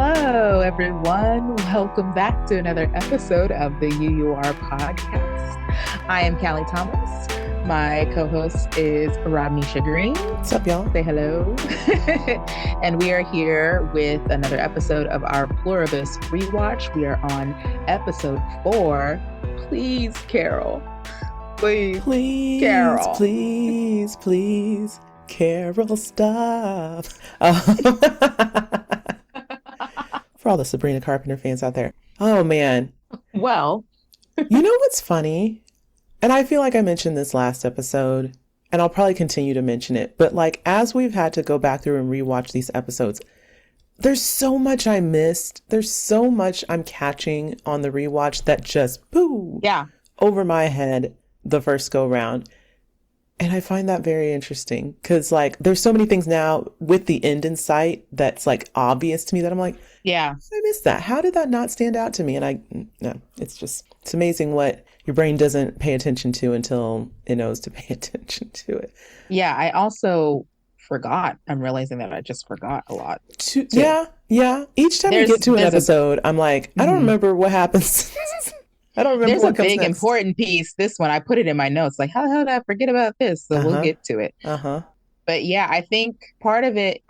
Hello, everyone. Welcome back to another episode of the UUR podcast. I am Callie Thomas. My co-host is Rodnesha Green. What's up, y'all? Say hello. And we are here with another episode of our PLURIBUS Rewatch. We are on episode 4. Please, Carol. Please, Carol. Please, Carol, stop. For all the Sabrina Carpenter fans out there. Oh, man. Well, you know what's funny? And I feel like I mentioned this last episode, and I'll probably continue to mention it. But like, as we've had to go back through and rewatch these episodes, there's so much I missed. There's so much I'm catching on the rewatch that just, boo, over my head the first go round. And I find that very interesting because like there's so many things now with the end in sight that's like obvious to me that I'm like, I missed that. How did that not stand out to me? And it's amazing what your brain doesn't pay attention to until it knows to pay attention to it. Yeah, I also forgot. I'm realizing that I just forgot a lot. Yeah. Each time we get to an episode, I'm like, I don't remember what happens. I don't remember what comes next. There's a big important piece. This one, I put it in my notes. Like, how the hell did I forget about this? So we'll get to it. But yeah, I think part of it,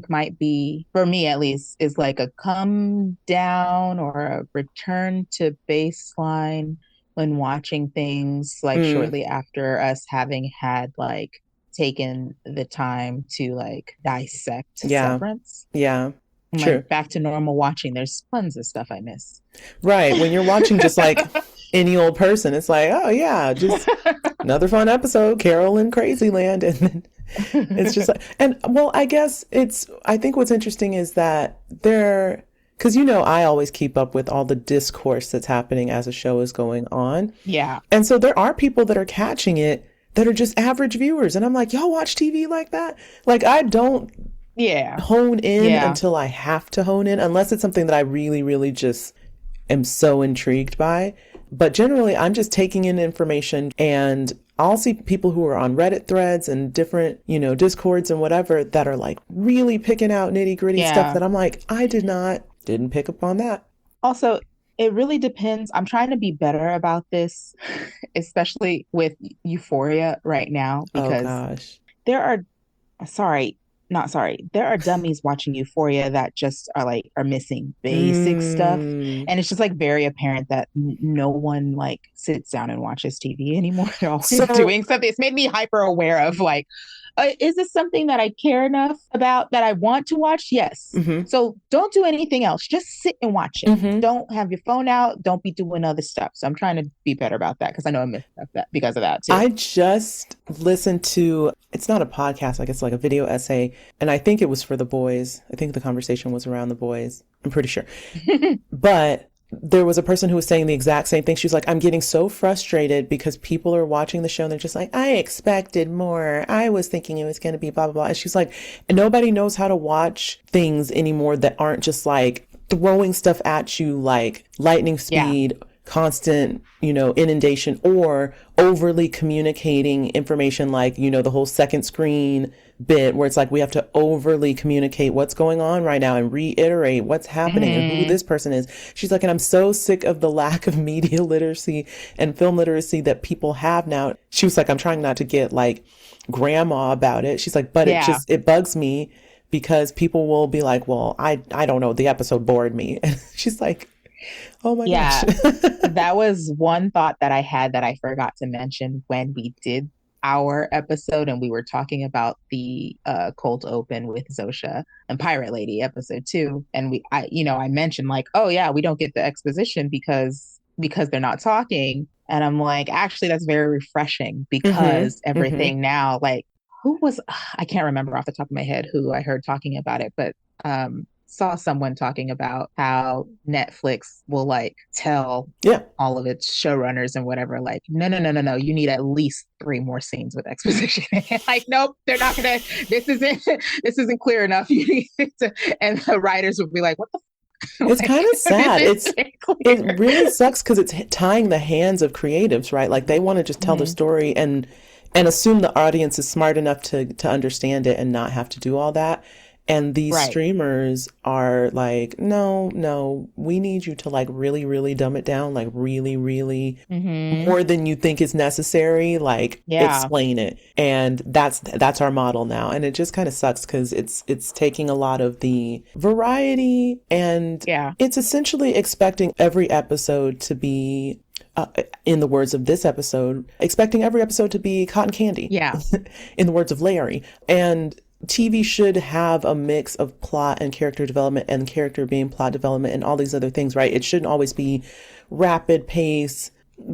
might be, for me at least, is like a come down or a return to baseline when watching things like shortly after us having had like taken the time to like dissect Severance. Yeah. I'm True. like, back to normal watching. There's tons of stuff I miss. Right. When you're watching just like any old person, it's like, oh yeah, just another fun episode, Carol in Crazyland. And then it's just like, and well, I think what's interesting is that because I always keep up with all the discourse that's happening as a show is going on. Yeah. And so there are people that are catching it that are just average viewers. And I'm like, y'all watch TV like that? Like I don't hone in until I have to hone in, unless it's something that I really, really just am so intrigued by. But generally, I'm just taking in information, and I'll see people who are on Reddit threads and different, Discords and whatever that are like really picking out nitty gritty stuff that I'm like, I didn't pick up on that. Also, it really depends. I'm trying to be better about this, especially with Euphoria right now, because there are dummies watching Euphoria that just are missing basic stuff. And it's just like very apparent that no one like sits down and watches TV anymore. They're always doing something. It's made me hyper aware of like, is this something that I care enough about that I want to watch? Yes. So don't do anything else. Just sit and watch it. Don't have your phone out. Don't be doing other stuff. So I'm trying to be better about that because I know I missed that because of that too. I just listened to, it's not a podcast, I guess like a video essay. And I think it was for The Boys. I think the conversation was around The Boys. I'm pretty sure. But there was a person who was saying the exact same thing. She was like, I'm getting so frustrated because people are watching the show and they're just like, I expected more. I was thinking it was going to be blah, blah, blah. And she's like, and nobody knows how to watch things anymore that aren't just like throwing stuff at you like lightning speed, constant, inundation, or overly communicating information like, the whole second screen bit where it's like we have to overly communicate what's going on right now and reiterate what's happening and who this person is. She's like, and I'm so sick of the lack of media literacy and film literacy that people have now. She was like, I'm trying not to get like grandma about it. She's like, but it bugs me because people will be like, well, I don't know, the episode bored me. And she's like, oh my gosh. That was one thought that I had that I forgot to mention when we did our episode and we were talking about the cold open with Zosha and Pirate Lady episode 2. And I mentioned like, oh yeah, we don't get the exposition because they're not talking. And I'm like, actually, that's very refreshing because everything now, like I can't remember off the top of my head who I heard talking about it, but saw someone talking about how Netflix will like tell all of its showrunners and whatever, like, no, you need at least 3 more scenes with exposition. Like, nope, they're not gonna, this isn't clear enough. You need to, and the writers would be like, what the it's kind of sad. It really sucks because it's tying the hands of creatives, right? Like they want to just tell the story and assume the audience is smart enough to understand it and not have to do all that. And these Right. streamers are like, no, we need you to like really, really dumb it down, like really, really Mm-hmm. more than you think is necessary, like Yeah. explain it. And that's our model now. And it just kind of sucks because it's taking a lot of the variety, and Yeah. it's essentially expecting every episode to be in the words of this episode, expecting every episode to be cotton candy, Yeah. in the words of Larry. And TV should have a mix of plot and character development, and character being plot development and all these other things, right? It shouldn't always be rapid pace,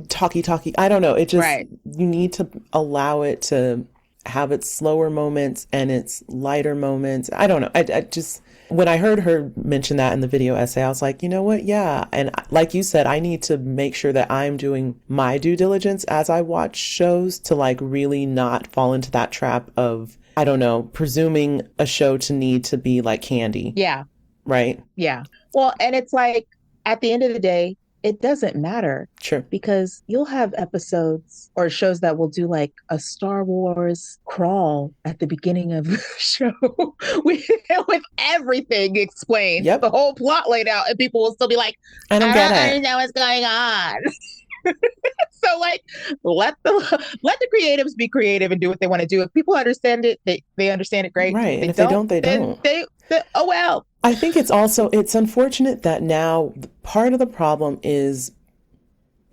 talky. I don't know. It just, Right. you need to allow it to have its slower moments and its lighter moments. I don't know. I just, when I heard her mention that in the video essay, I was like, you know what? Yeah. And like you said, I need to make sure that I'm doing my due diligence as I watch shows to like really not fall into that trap of, I don't know, presuming a show to need to be like candy, Yeah. right? Yeah. Well, and it's like at the end of the day, it doesn't matter Sure. because you'll have episodes or shows that will do like a Star Wars crawl at the beginning of the show with everything explained, Yep. the whole plot laid out, and people will still be like, I don't I get don't it. understand what's going on. So like let the creatives be creative and do what they want to do. If people understand it, they understand it great. Right. If And they if they don't, don't, they then don't. they oh well. I think it's also, it's unfortunate that now part of the problem is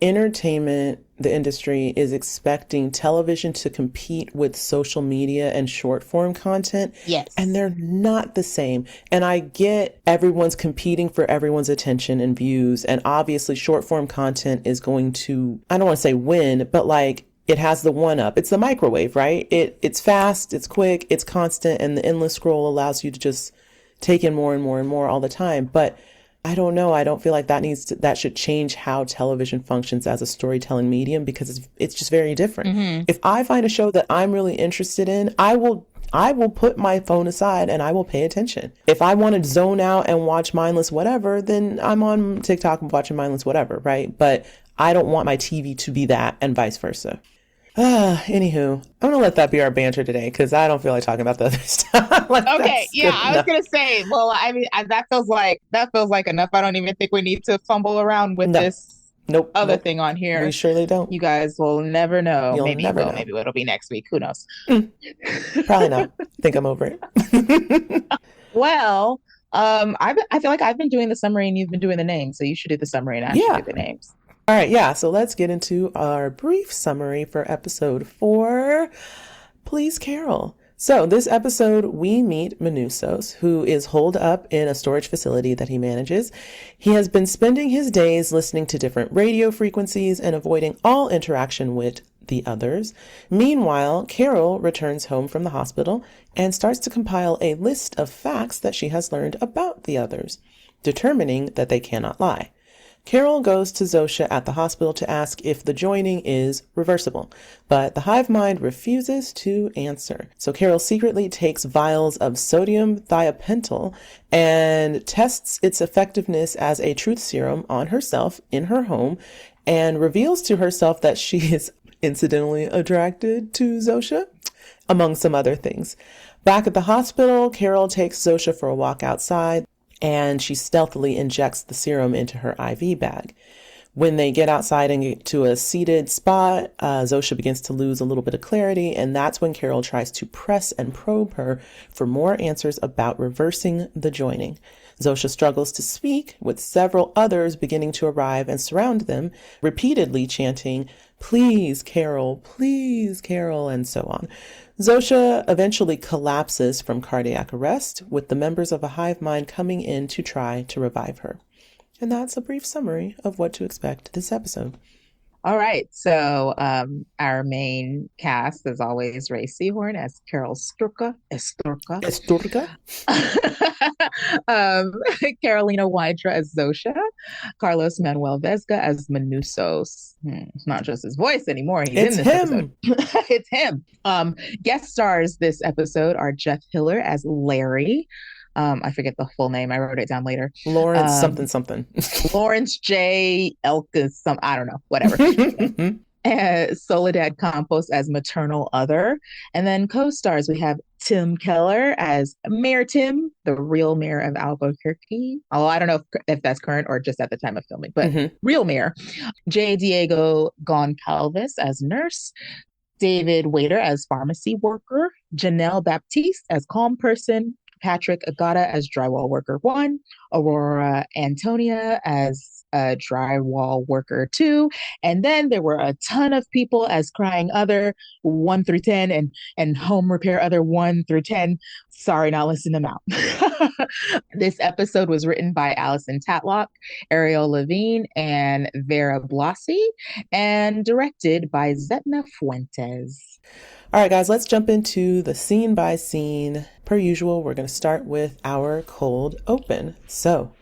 entertainment, the industry is expecting television to compete with social media and short form content. Yes. And they're not the same. And I get everyone's competing for everyone's attention and views. And obviously short form content is going to, I don't want to say win, but like it has the one up. It's the microwave, right? It's fast, it's quick, it's constant, and the endless scroll allows you to just take in more and more and more all the time. But I don't know. I don't feel like that should change how television functions as a storytelling medium, because it's just very different. Mm-hmm. If I find a show that I'm really interested in, I will put my phone aside and I will pay attention. If I want to zone out and watch mindless whatever, then I'm on TikTok and watching mindless whatever, right? But I don't want my TV to be that, and vice versa. Anywho, I'm gonna let that be our banter today because I don't feel like talking about the other stuff. Like, Okay, yeah, I was enough. gonna say. Well, I mean, that feels like enough. I don't even think we need to fumble around with No, this other nope. thing on We here. surely don't. You guys will never know. You'll Maybe you never will. know. Maybe it'll be next week. Who knows? Probably not. Think I'm over it. Well, I feel like I've been doing the summary and you've been doing the names, so you should do the summary and I should do Yeah. the names. All right. Yeah. So let's get into our brief summary for episode 4. Please, Carol. So this episode, we meet Manusos, who is holed up in a storage facility that he manages. He has been spending his days listening to different radio frequencies and avoiding all interaction with the others. Meanwhile, Carol returns home from the hospital and starts to compile a list of facts that she has learned about the others, determining that they cannot lie. Carol goes to Zosha at the hospital to ask if the joining is reversible, but the hive mind refuses to answer. So Carol secretly takes vials of sodium thiopental and tests its effectiveness as a truth serum on herself in her home, and reveals to herself that she is incidentally attracted to Zosha, among some other things. Back at the hospital, Carol takes Zosha for a walk outside, and she stealthily injects the serum into her IV bag. When they get outside and get to a seated spot, Zosha begins to lose a little bit of clarity, and that's when Carol tries to press and probe her for more answers about reversing the joining. Zosha struggles to speak, with several others beginning to arrive and surround them, repeatedly chanting, please, Carol, and so on. Zosha eventually collapses from cardiac arrest, with the members of a hive mind coming in to try to revive her. And that's a brief summary of what to expect this episode. All right. So our main cast, as always, Ray Seahorn as Carol Esturka. Carolina Wydra as Zosha. Carlos Manuel Vesga as Manusos. It's not just his voice anymore. He's It's in this him. episode. It's him. Guest stars this episode are Jeff Hiller as Larry. I forget the full name. I wrote it down later. Lawrence something. Lawrence J. Elkus, I don't know, whatever. Soledad Campos as maternal other. And then co-stars, we have Tim Keller as Mayor Tim, the real mayor of Albuquerque. Oh, I don't know if that's current or just at the time of filming, but Hmm. real mayor. J. Diego Goncalves as nurse. David Waiter as pharmacy worker, Janelle Baptiste as calm person, Patrick Agata as drywall worker one, Aurora Antonia as drywall worker two, and then there were a ton of people as crying other 1 through 10 and home repair other 1 through 10. Sorry, not listing them out. This episode was written by Allison Tatlock, Ariel Levine, and Vera Blasi, and directed by Zetna Fuentes. All right, guys, let's jump into the scene by scene. Per usual, we're going to start with our cold open. So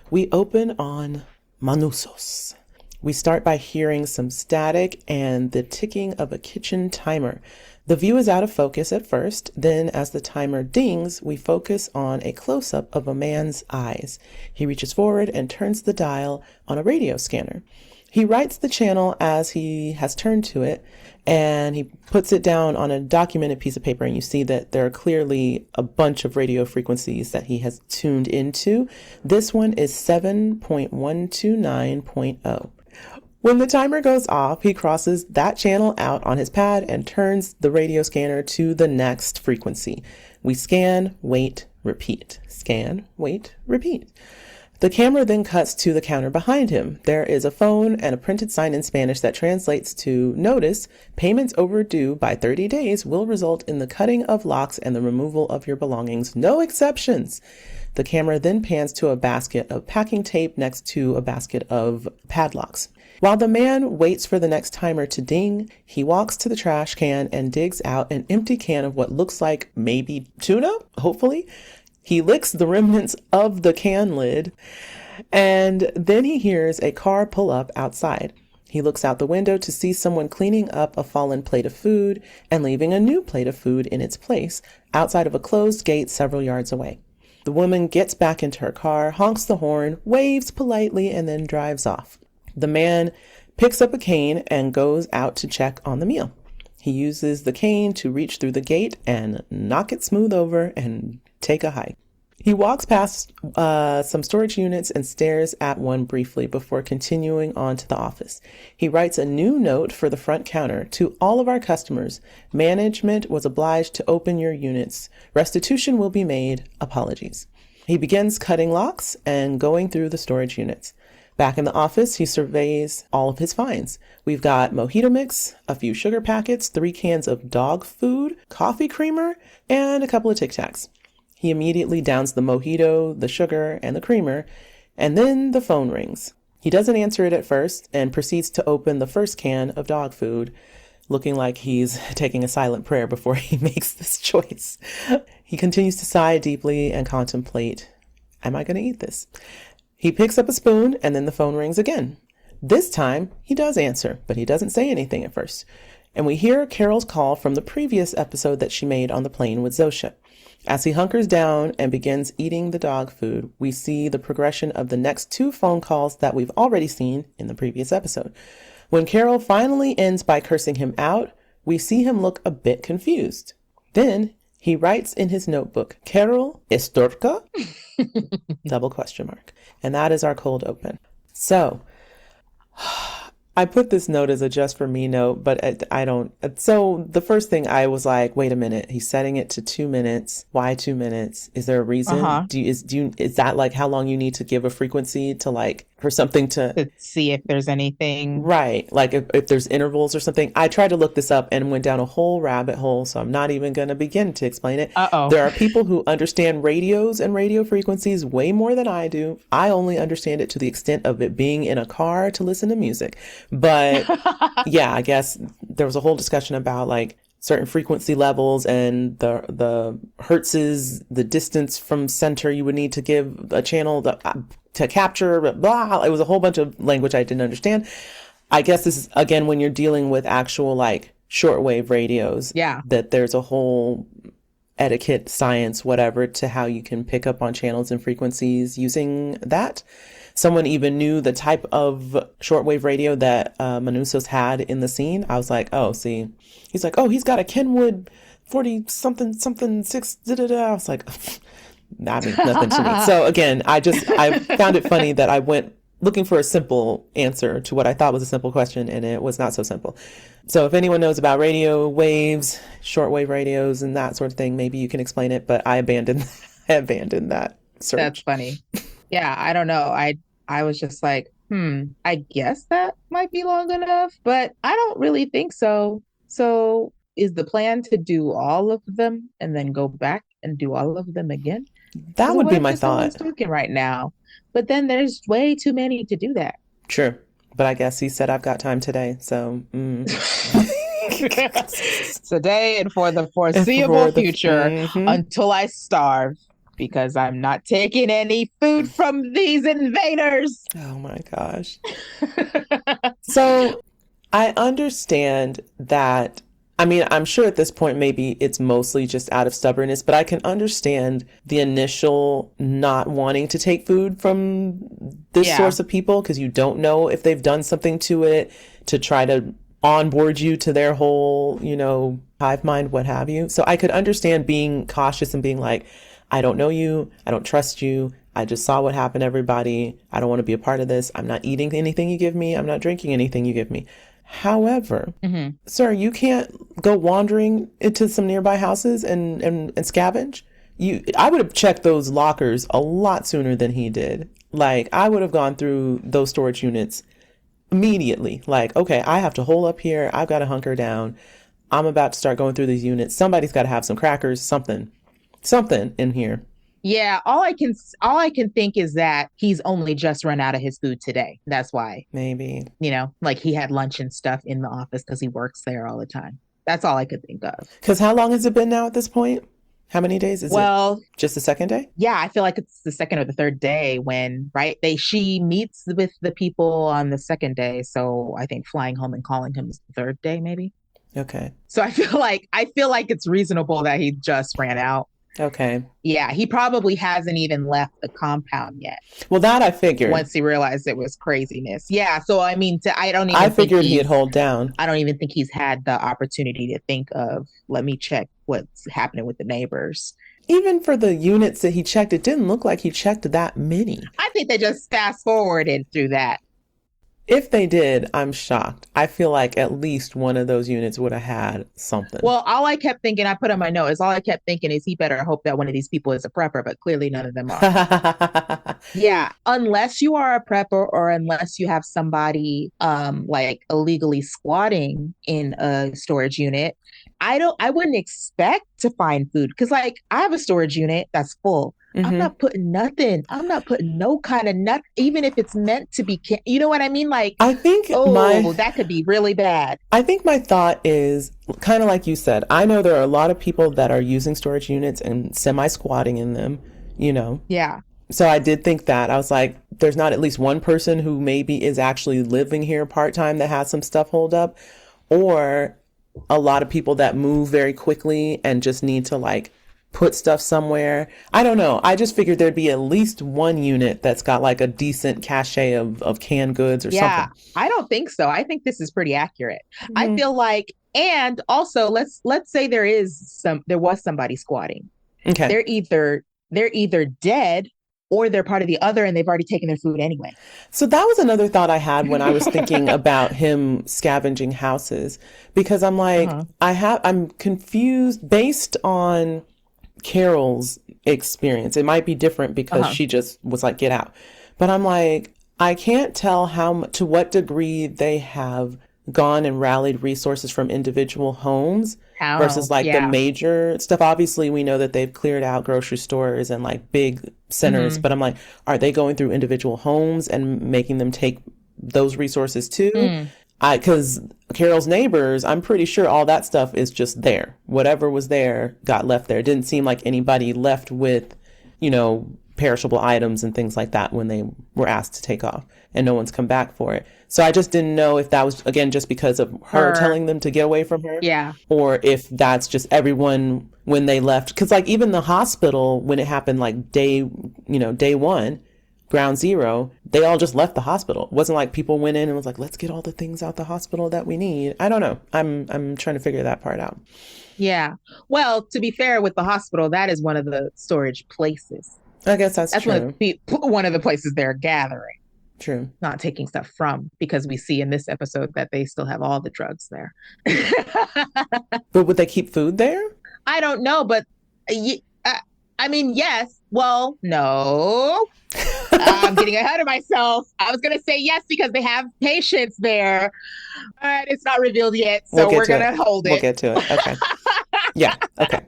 we open on Manusos. We start by hearing some static and the ticking of a kitchen timer. The view is out of focus at first. Then as the timer dings, we focus on a close-up of a man's eyes. He reaches forward and turns the dial on a radio scanner. He writes the channel as he has turned to it, and he puts it down on a documented piece of paper, and you see that there are clearly a bunch of radio frequencies that he has tuned into. This one is 7.129.0. When the timer goes off, he crosses that channel out on his pad and turns the radio scanner to the next frequency. We scan, wait, repeat. Scan, wait, repeat. The camera then cuts to the counter behind him. There is a phone and a printed sign in Spanish that translates to, notice, payments overdue by 30 days will result in the cutting of locks and the removal of your belongings. No exceptions. The camera then pans to a basket of packing tape next to a basket of padlocks. While the man waits for the next timer to ding, he walks to the trash can and digs out an empty can of what looks like maybe tuna, hopefully. He licks the remnants of the can lid, and then he hears a car pull up outside. He looks out the window to see someone cleaning up a fallen plate of food and leaving a new plate of food in its place outside of a closed gate several yards away. The woman gets back into her car, honks the horn, waves politely, and then drives off. The man picks up a cane and goes out to check on the meal. He uses the cane to reach through the gate and knock it smooth over and take a hike. He walks past some storage units and stares at one briefly before continuing on to the office. He writes a new note for the front counter. To all of our customers, management was obliged to open your units. Restitution will be made. Apologies. He begins cutting locks and going through the storage units. Back in the office, he surveys all of his finds. We've got mojito mix, a few sugar packets, 3 cans of dog food, coffee creamer, and a couple of Tic Tacs. He immediately downs the mojito, the sugar, and the creamer, and then the phone rings. He doesn't answer it at first and proceeds to open the first can of dog food, looking like he's taking a silent prayer before he makes this choice. He continues to sigh deeply and contemplate, am I going to eat this? He picks up a spoon and then the phone rings again. This time he does answer, but he doesn't say anything at first. And we hear Carol's call from the previous episode that she made on the plane with Zosha. As he hunkers down and begins eating the dog food, we see the progression of the next 2 phone calls that we've already seen in the previous episode. When Carol finally ends by cursing him out, we see him look a bit confused. Then he writes in his notebook, Carol Estorca? Double question mark. And that is our cold open. So I put this note as a just for me note, but I don't. So the first thing I was like, wait a minute, he's setting it to 2 minutes. Why 2 minutes? Is there a reason? Is that like how long you need to give a frequency to like for something to see if there's anything? Right. Like if there's intervals or something. I tried to look this up and went down a whole rabbit hole. So I'm not even going to begin to explain it. There are people who understand radios and radio frequencies way more than I do. I only understand it to the extent of it being in a car to listen to music. But yeah, I guess there was a whole discussion about like certain frequency levels and the hertzes, the distance from center you would need to give a channel to capture, blah. It was a whole bunch of language I didn't understand. I guess this is, again, when you're dealing with actual like shortwave radios, that there's a whole etiquette, science, whatever, to how you can pick up on channels and frequencies using that. someone even knew the type of shortwave radio that Manusos had in the scene, I was like, oh, see, he's like, oh, he's got a Kenwood 40 something something 6 da, da, da. I was like, that means nothing to me. So again, I found it funny that I went looking for a simple answer to what I thought was a simple question, and it was not so simple. So if anyone knows about radio waves, shortwave radios, and that sort of thing, maybe you can explain it. But I abandoned that search. That's funny. Yeah, I don't know. I was just like, I guess that might be long enough, but I don't really think so. So is the plan to do all of them and then go back and do all of them again? That would What be if my just someone's thought. talking right now? But then there's way too many to do that. Sure. But I guess he said I've got time today. So Today and for the and foreseeable for the future mhm. until I starve because I'm not taking any food from these invaders. Oh my gosh. So I understand that. I mean, I'm sure at this point, maybe it's mostly just out of stubbornness, but I can understand the initial not wanting to take food from this Yeah. source of people because you don't know if they've done something to it to try to onboard you to their whole, hive mind, what have you. So I could understand being cautious and being like, I don't know you. I don't trust you. I just saw what happened to everybody. I don't want to be a part of this. I'm not eating anything you give me. I'm not drinking anything you give me. However, sir, you can't go wandering into some nearby houses and scavenge. I would have checked those lockers a lot sooner than he did. Like, I would have gone through those storage units immediately. Like, okay, I have to hole up here. I've got to hunker down. I'm about to start going through these units. Somebody's got to have some crackers, something in here. Yeah, all I can think is that he's only just run out of his food today. That's why, Maybe. like he had lunch and stuff in the office because he works there all the time. That's all I could think of. Because how long has it been now at this point? How many days is it? Well, Just the second day? yeah, I feel like it's the second or the third day when, right? She meets with the people on the second day. So I think flying home and calling him is the third day, maybe. Okay. So I feel like it's reasonable that he just ran out. Okay. Yeah, he probably hasn't even left the compound yet Well, that I figured. once he realized it was craziness. Yeah, so I mean, I figured he'd hold down. I don't even think he's had the opportunity to think of, let me check what's happening with the neighbors. Even for the units that he checked, it didn't look like he checked that many. I think they just fast forwarded through that. If they did, I'm shocked. I feel like at least one of those units would have had something. Well, all I kept thinking, I put on my note, is all I kept thinking is he better hope that one of these people is a prepper, but clearly none of them are. Yeah, unless you are a prepper or unless you have somebody like illegally squatting in a storage unit, I wouldn't expect to find food because like I have a storage unit that's full. I'm not putting nothing. I'm not putting no kind of nut, even if it's meant to be. You know what I mean? Like, I think that could be really bad. I think my thought is kind of like you said. I know there are a lot of people that are using storage units and semi-squatting in them, Yeah. So I did think that. I was like, there's not at least one person who maybe is actually living here part-time that has some stuff holed up, or a lot of people that move very quickly and just need to like put stuff somewhere. I don't know. I just figured there'd be at least one unit that's got like a decent cache of canned goods or something. I don't think so. I think this is pretty accurate. I feel like, and also let's say there was somebody squatting. Okay. They're either dead or they're part of the other and they've already taken their food anyway. So that was another thought I had when I was thinking about him scavenging houses, because I'm like, I'm confused based on Carol's experience. It might be different because she just was like, get out. But I'm like, I can't tell to what degree they have gone and rallied resources from individual homes versus like the major stuff. Obviously, we know that they've cleared out grocery stores and like big centers, but I'm like, are they going through individual homes and making them take those resources too? Because Carol's neighbors, I'm pretty sure all that stuff is just there. Whatever was there got left there. It didn't seem like anybody left with, perishable items and things like that when they were asked to take off, and no one's come back for it. So I just didn't know if that was, again, just because of her telling them to get away from her. Yeah. Or if that's just everyone when they left. Because like even the hospital, when it happened like day one, ground zero, they all just left the hospital. It wasn't like people went in and was like, let's get all the things out the hospital that we need. I don't know. I'm trying to figure that part out. Yeah. Well, to be fair with the hospital, that is one of the storage places. I guess that's That's true. one of the places they're gathering, True. not taking stuff from, because we see in this episode that they still have all the drugs there. But would they keep food there? I don't know, but I mean, yes. Well, no. I'm getting ahead of myself. I was going to say yes because they have patients there. But it's not revealed yet, so we're going to hold it. We'll get to it. Okay. Yeah. Okay.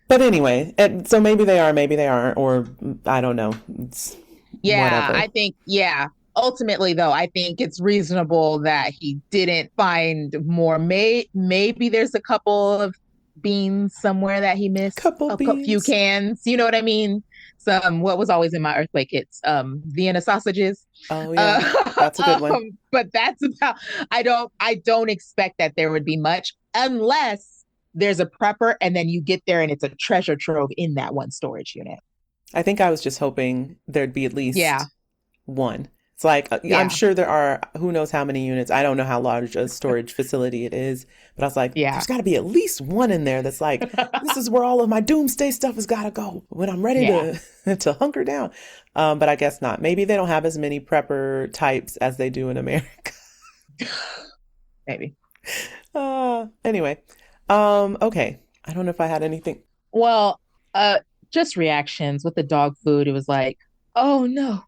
But anyway, so maybe they are, maybe they aren't, or I don't know. It's yeah, whatever. I think, yeah. Ultimately, though, I think it's reasonable that he didn't find more. Maybe there's a couple of beans somewhere that he missed, Couple a beans. few cans. You know what I mean? Some what was always in my earthquake hits, Vienna sausages. Oh yeah, that's a good one. But that's about. I don't expect that there would be much unless there's a prepper, and then you get there and it's a treasure trove in that one storage unit. I think I was just hoping there'd be at least Yeah. one. It's like, Yeah. I'm sure there are, who knows how many units. I don't know how large a storage facility it is, but I was like, Yeah. there's got to be at least one in there that's like, this is where all of my doomsday stuff has got to go when I'm ready to hunker down. But I guess not. Maybe they don't have as many prepper types as they do in America. Maybe. Anyway, okay. I don't know if I had anything. Well, just reactions with the dog food. It was like, oh no,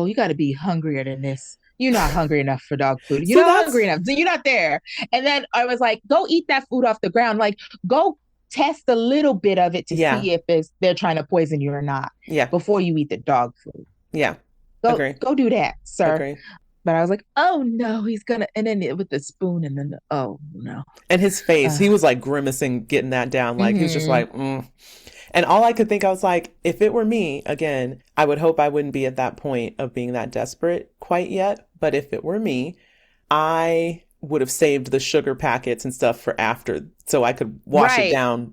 you got to be hungrier than this. You're not hungry enough for dog food. You're So not that's hungry enough. You're not there. And then I was like, go eat that food off the ground. Like, go test a little bit of it to Yeah. see if they're trying to poison you or not yeah, before you eat the dog food. yeah. Go Agree. go do that, sir. Agree. But I was like, oh no, he's gonna, and then with the spoon, and then oh no. And his face, he was like grimacing, getting that down. Like he was just like, And all I could think, I was like, if it were me, again, I would hope I wouldn't be at that point of being that desperate quite yet. But if it were me, I would have saved the sugar packets and stuff for after, so I could wash it down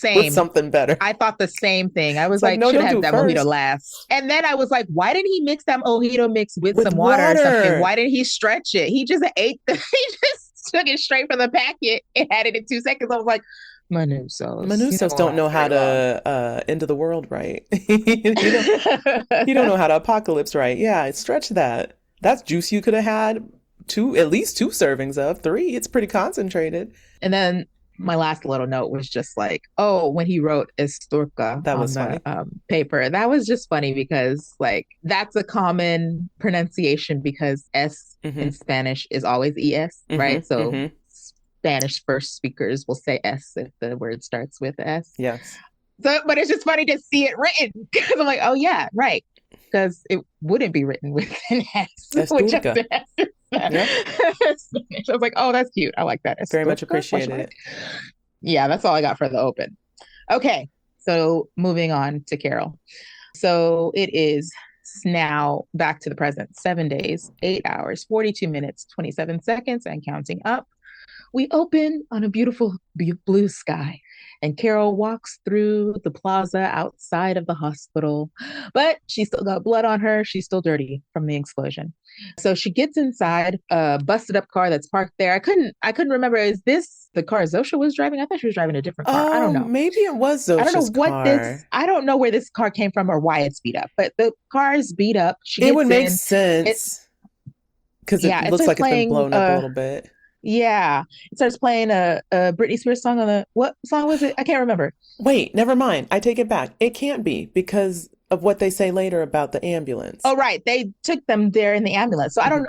with something better. I thought the same thing. I was like, no, should don't have do that first. mojito last. And then I was like, why didn't he mix that mojito mix with some water or something? Why didn't he stretch it? He just he just took it straight from the packet and had it in 2 seconds. I was like, Manusos don't know how to end of the world right. You don't know how to apocalypse right. Yeah, stretch that. That's juice you could have had at least 2 servings of. 3. It's pretty concentrated. And then my last little note was just like, oh, when he wrote Esturca that was on the funny. paper, that was just funny because like that's a common pronunciation because S in Spanish is always ES, right? So Spanish first speakers will say S if the word starts with S. Yes. So, but it's just funny to see it written because I'm like, oh yeah, right. Because it wouldn't be written with an S. With just an S. Yeah. I was like, oh, that's cute. I like that. Very much appreciate it. Yeah, that's all I got for the open. Okay, so moving on to Carol. So it is now back to the present. 7 days, 8 hours, 42 minutes, 27 seconds, and counting up. We open on a beautiful blue sky, and Carol walks through the plaza outside of the hospital, but she's still got blood on her. She's still dirty from the explosion. So she gets inside a busted up car that's parked there. I couldn't remember. Is this the car Zosha was driving? I thought she was driving a different car. I don't know. Maybe it was Zosha's I don't know what car. I don't know where this car came from or why it's beat up, but the car is beat up. It would make sense because it looks like it's been blown up a little bit. Yeah, it starts playing a Britney Spears song on what song was it? I can't remember. Wait, never mind. I take it back. It can't be because of what they say later about the ambulance. Oh, right. They took them there in the ambulance. So I don't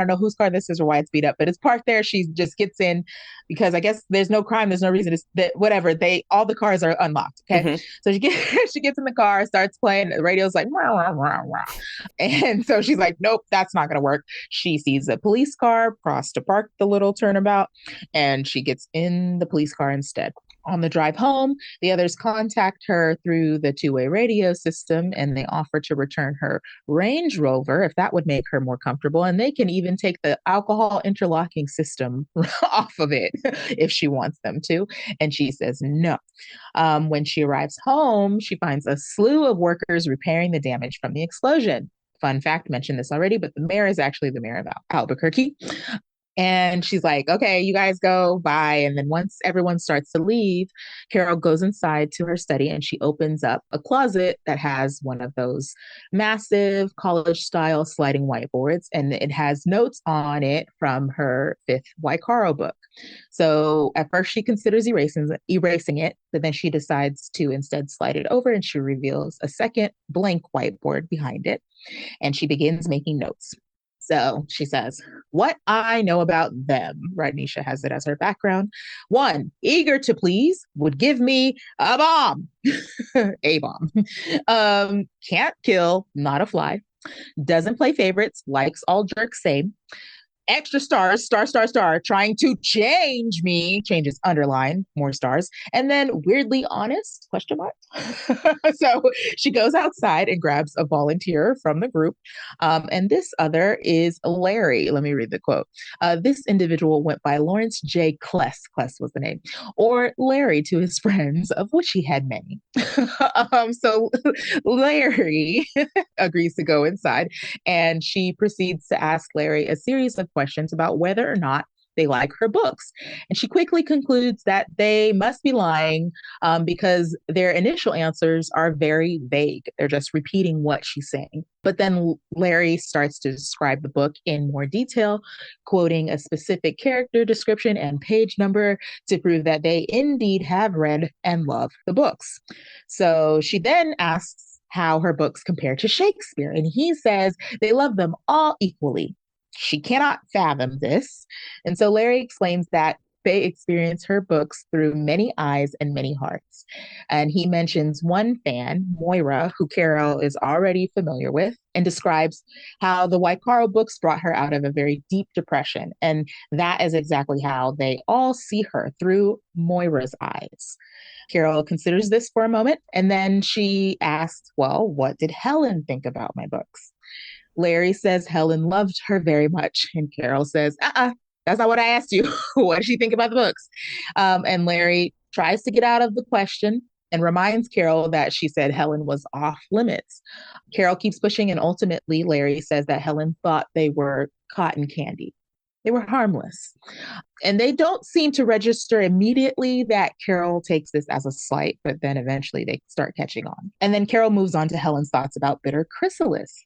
know whose car this is or why it's beat up, but it's parked there. She just gets in because I guess there's no crime. There's no reason whatever. All the cars are unlocked. Okay. So she gets in the car, starts playing. The radio's like, rah, rah, rah, rah. And so she's like, nope, that's not going to work. She sees a police car cross to park the little turnabout, and she gets in the police car instead. On the drive home, the others contact her through the two-way radio system, and they offer to return her Range Rover if that would make her more comfortable. And they can even take the alcohol interlocking system off of it if she wants them to. And she says no. When she arrives home, she finds a slew of workers repairing the damage from the explosion. fun fact, mentioned this already, but the mayor is actually the mayor of Albuquerque. And she's like, okay, you guys go, bye. And then once everyone starts to leave, Carol goes inside to her study and she opens up a closet that has one of those massive college style sliding whiteboards. And it has notes on it from her fifth Waikaro book. So at first she considers erasing it, but then she decides to instead slide it over and she reveals a second blank whiteboard behind it. And she begins making notes. So she says, what I know about them, Rodnesha has it as her background. One, eager to please, would give me a bomb, a bomb. Can't kill, not a fly. Doesn't play favorites, likes all jerks same. Extra stars, star, star, star, trying to change me, changes underline, more stars, and then weirdly honest, question mark. So she goes outside and grabs a volunteer from the group. And this other is Larry. Let me read the quote. This individual went by Lawrence J. Kless was the name, or Larry to his friends, of which he had many. So Larry agrees to go inside, and she proceeds to ask Larry a series of questions about whether or not they like her books. And she quickly concludes that they must be lying because their initial answers are very vague. They're just repeating what she's saying. But then Larry starts to describe the book in more detail, quoting a specific character description and page number to prove that they indeed have read and love the books. So she then asks how her books compare to Shakespeare, and he says they love them all equally. She cannot fathom this. And so Larry explains that they experience her books through many eyes and many hearts. And he mentions one fan, Moira, who Carol is already familiar with, and describes how the Waikaro books brought her out of a very deep depression. And that is exactly how they all see her, through Moira's eyes. Carol considers this for a moment, and then she asks, well, what did Helen think about my books? Larry says Helen loved her very much. And Carol says, that's not what I asked you. What did she think about the books? And Larry tries to get out of the question and reminds Carol that she said Helen was off limits. Carol keeps pushing, and ultimately Larry says that Helen thought they were cotton candy. They were harmless. And they don't seem to register immediately that Carol takes this as a slight, but then eventually they start catching on. And then Carol moves on to Helen's thoughts about bitter chrysalis.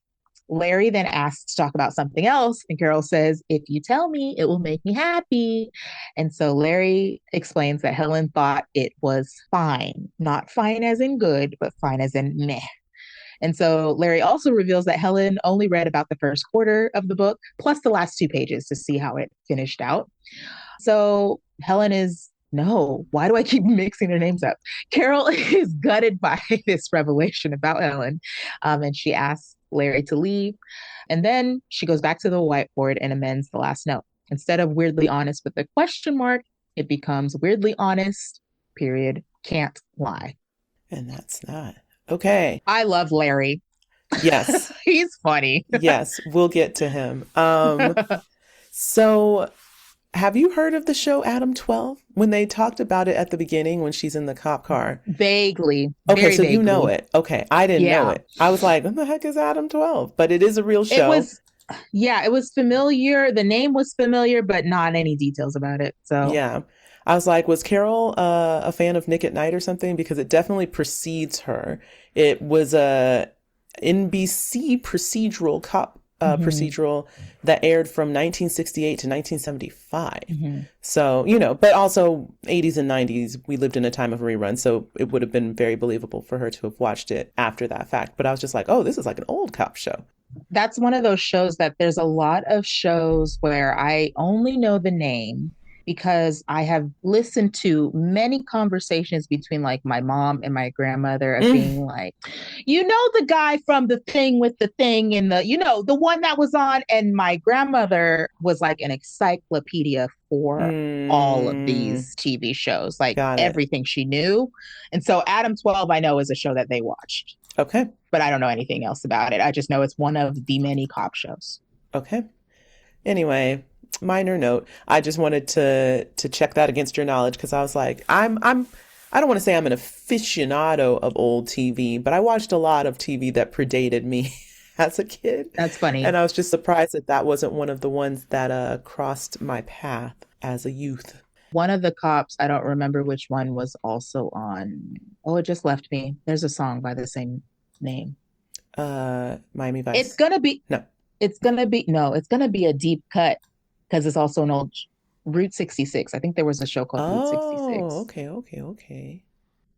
Larry then asks to talk about something else, and Carol says, if you tell me, it will make me happy. And so Larry explains that Helen thought it was fine, not fine as in good, but fine as in meh. And so Larry also reveals that Helen only read about the first quarter of the book, plus the last 2 pages to see how it finished out. So Helen is, no, why do I keep mixing their names up? Carol is gutted by this revelation about Helen, and she asks Larry to leave. And then she goes back to the whiteboard and amends the last note. Instead of weirdly honest with a question mark, it becomes weirdly honest, period, can't lie. And that's that. Okay. I love Larry. Yes. He's funny. Yes, we'll get to him. So have you heard of the show Adam 12? When they talked about it at the beginning when she's in the cop car? Vaguely. Okay, so vaguely. you know it. Okay, I didn't know it. I was like, what the heck is Adam 12? But it is a real show. It was familiar. The name was familiar, but not any details about it. So yeah. I was like, was Carol a fan of Nick at Night or something? Because it definitely precedes her. It was a NBC procedural cop procedural that aired from 1968 to 1975. So, but also 80s and 90s, we lived in a time of rerun. So it would have been very believable for her to have watched it after that fact. But I was just like, oh, this is like an old cop show. That's one of those shows that there's a lot of shows where I only know the name because I have listened to many conversations between like my mom and my grandmother of being like, the guy from the thing with the thing and the one that was on. And my grandmother was like an encyclopedia for all of these TV shows, like everything she knew. And so Adam 12, I know, is a show that they watched. Okay. But I don't know anything else about it. I just know it's one of the many cop shows. Okay. Anyway, minor note. I just wanted to check that against your knowledge because I was like, I don't want to say I'm an aficionado of old TV, but I watched a lot of TV that predated me as a kid. That's funny. And I was just surprised that that wasn't one of the ones that crossed my path as a youth. One of the cops, I don't remember which one, was also on. Oh, it just left me. There's a song by the same name. Miami It's Vice. gonna be. No. It's gonna be no. It's gonna be a deep cut because it's also an old Route 66. I think there was a show called Route Oh, 66. okay, okay, okay.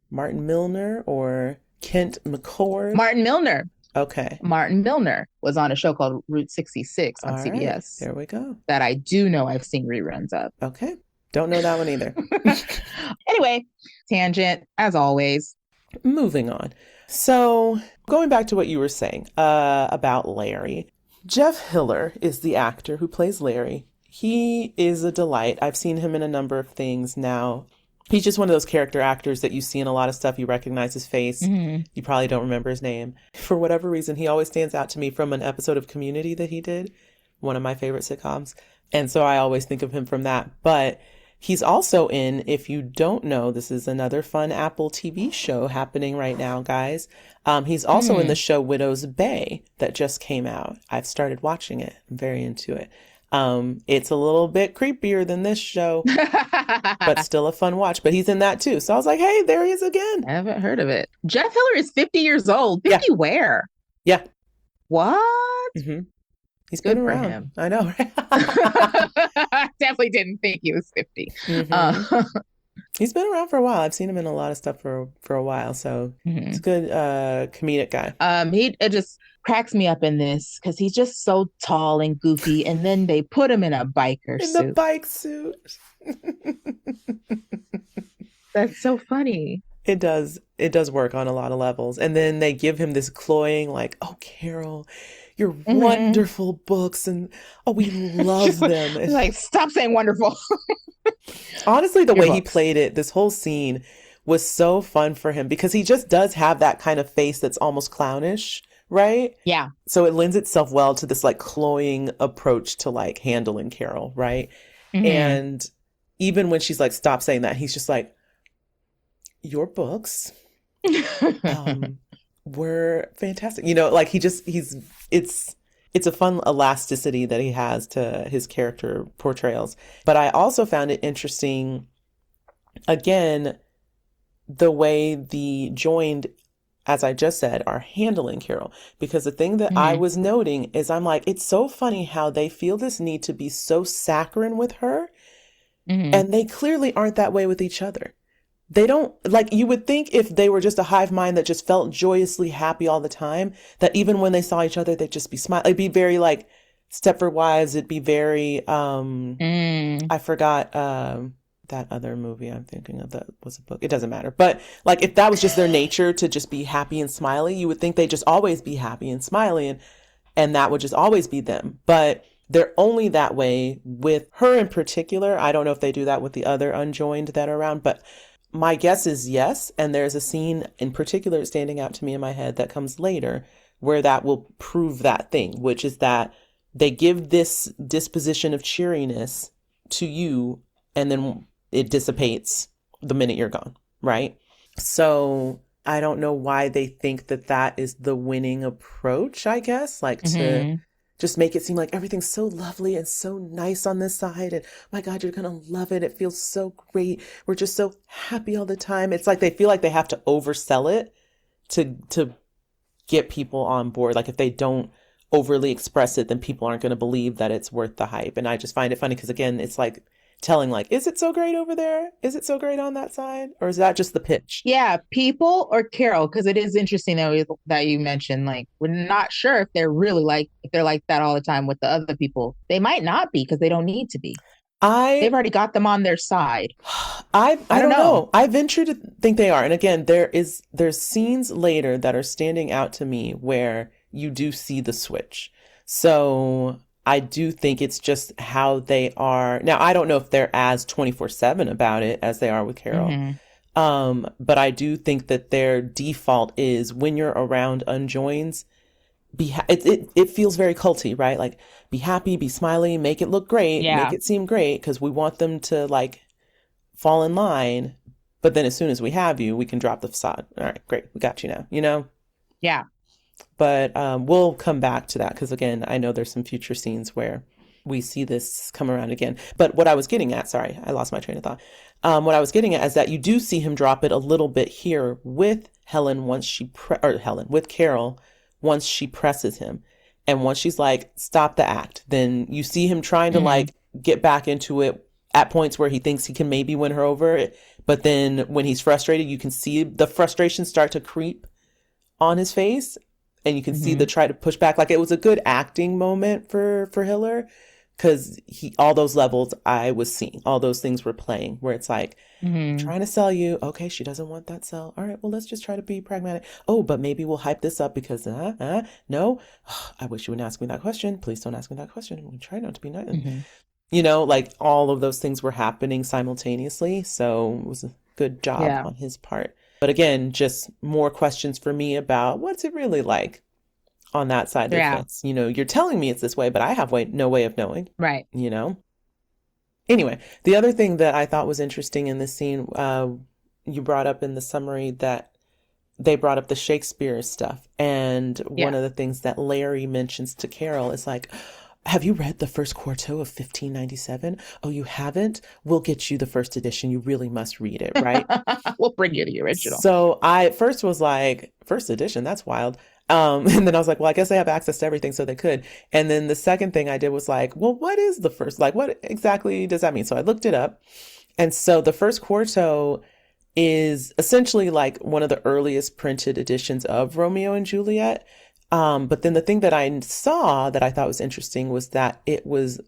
Martin Milner or Kent McCord? Martin Milner. Okay. Martin Milner was on a show called Route 66 on All right. CBS There we go. that I do know I've seen reruns of. Okay. Don't know that one either. Anyway, tangent as always. Moving on. So, going back to what you were saying about Larry, Jeff Hiller is the actor who plays Larry. He is a delight. I've seen him in a number of things now. He's just one of those character actors that you see in a lot of stuff. You recognize his face. Mm-hmm. You probably don't remember his name. For whatever reason, he always stands out to me from an episode of Community that he did, one of my favorite sitcoms. And so I always think of him from that. But he's also in, if you don't know, this is another fun Apple TV show happening right now, guys. He's also in the show Widow's Bay that just came out. I've started watching it. I'm very into it. It's a little bit creepier than this show, but still a fun watch. But he's in that too. So I was like, hey, there he is again. I haven't heard of it. Jeff Hiller is 50 years old. 50 Yeah. where? Yeah. What? Mm-hmm. He's Good been for around. him. I know, right? I definitely didn't think he was 50. Mm-hmm. He's been around for a while. I've seen him in a lot of stuff for a while. So he's a good comedic guy. It just cracks me up in this because he's just so tall and goofy, and then they put him in a biker In suit. the bike suit. That's so funny. It does work on a lot of levels. And then they give him this cloying, like, oh, Carol, your wonderful books, and oh, we love them. Like, stop saying wonderful. Honestly, the Your way he books. played it, this whole scene was so fun for him because he just does have that kind of face that's almost clownish, right? Yeah. So it lends itself well to this like cloying approach to like handling Carol, right? And even when she's like, stop saying that, he's just like, your books were fantastic. You know, like it's a fun elasticity that he has to his character portrayals. But I also found it interesting, again, the way the joined, as I just said, are handling Carol. Because the thing that I was noting is I'm like, it's so funny how they feel this need to be so saccharine with her. And they clearly aren't that way with each other. They don't, like, you would think if they were just a hive mind that just felt joyously happy all the time, that even when they saw each other, they'd just be smiling. It'd be very like Stepford Wives. It'd be very, I forgot, that other movie I'm thinking of that was a book. It doesn't matter. But like, if that was just their nature to just be happy and smiley, you would think they'd just always be happy and smiley, and that would just always be them. But they're only that way with her in particular. I don't know if they do that with the other unjoined that are around, but my guess is yes. And there's a scene in particular standing out to me in my head that comes later where that will prove that thing, which is that they give this disposition of cheeriness to you and then it dissipates the minute you're gone, right? So I don't know why they think that that is the winning approach, I guess, like to just make it seem like everything's so lovely and so nice on this side. And my God, you're going to love it. It feels so great. We're just so happy all the time. It's like they feel like they have to oversell it to get people on board. Like if they don't overly express it, then people aren't going to believe that it's worth the hype. And I just find it funny because, again, it's like telling like, is it so great over there? Is it so great on that side? Or is that just the pitch? Yeah, people or Carol, because it is interesting that you mentioned, like, we're not sure if they're really like, if they're like that all the time with the other people. They might not be because they don't need to be. They've already got them on their side. I don't know. I venture to think they are. And again, there's scenes later that are standing out to me where you do see the switch. So I do think it's just how they are. Now, I don't know if they're as 24/7 about it as they are with Carol. But I do think that their default is when you're around unjoins, it feels very culty, right? Like be happy, be smiley, make it look great, make it seem great, because we want them to like fall in line. But then as soon as we have you, we can drop the facade. All right, great, we got you now, you know? Yeah. But we'll come back to that because, again, I know there's some future scenes where we see this come around again. But what I was getting at, sorry, I lost my train of thought. What I was getting at is that you do see him drop it a little bit here with Helen with Carol once she presses him. And once she's like, stop the act, then you see him trying to like get back into it at points where he thinks he can maybe win her over. But then when he's frustrated, you can see the frustration start to creep on his face. And you can see the try to push back. Like, it was a good acting moment for Hiller, because all those levels I was seeing, all those things were playing, where it's like, trying to sell you. Okay, she doesn't want that sell. All right, well, let's just try to be pragmatic. Oh, but maybe we'll hype this up because, no. I wish you wouldn't ask me that question. Please don't ask me that question. We try not to be nice. You know, like, all of those things were happening simultaneously. So it was a good job on his part. But again, just more questions for me about what's it really like on that side of the fence. You know, you're telling me it's this way, but I have no way of knowing. Right. You know? Anyway, the other thing that I thought was interesting in this scene, you brought up in the summary that they brought up the Shakespeare stuff. And one of the things that Larry mentions to Carol is like, have you read the first quarto of 1597? Oh, you haven't? We'll get you the first edition. You really must read it, right? We'll bring you the original. So I at first was like, first edition? That's wild. And then I was like, well, I guess they have access to everything, so they could. And then the second thing I did was like, well, what is the first? Like, what exactly does that mean? So I looked it up. And so the first quarto is essentially like one of the earliest printed editions of Romeo and Juliet. But then the thing that I saw that I thought was interesting was that it was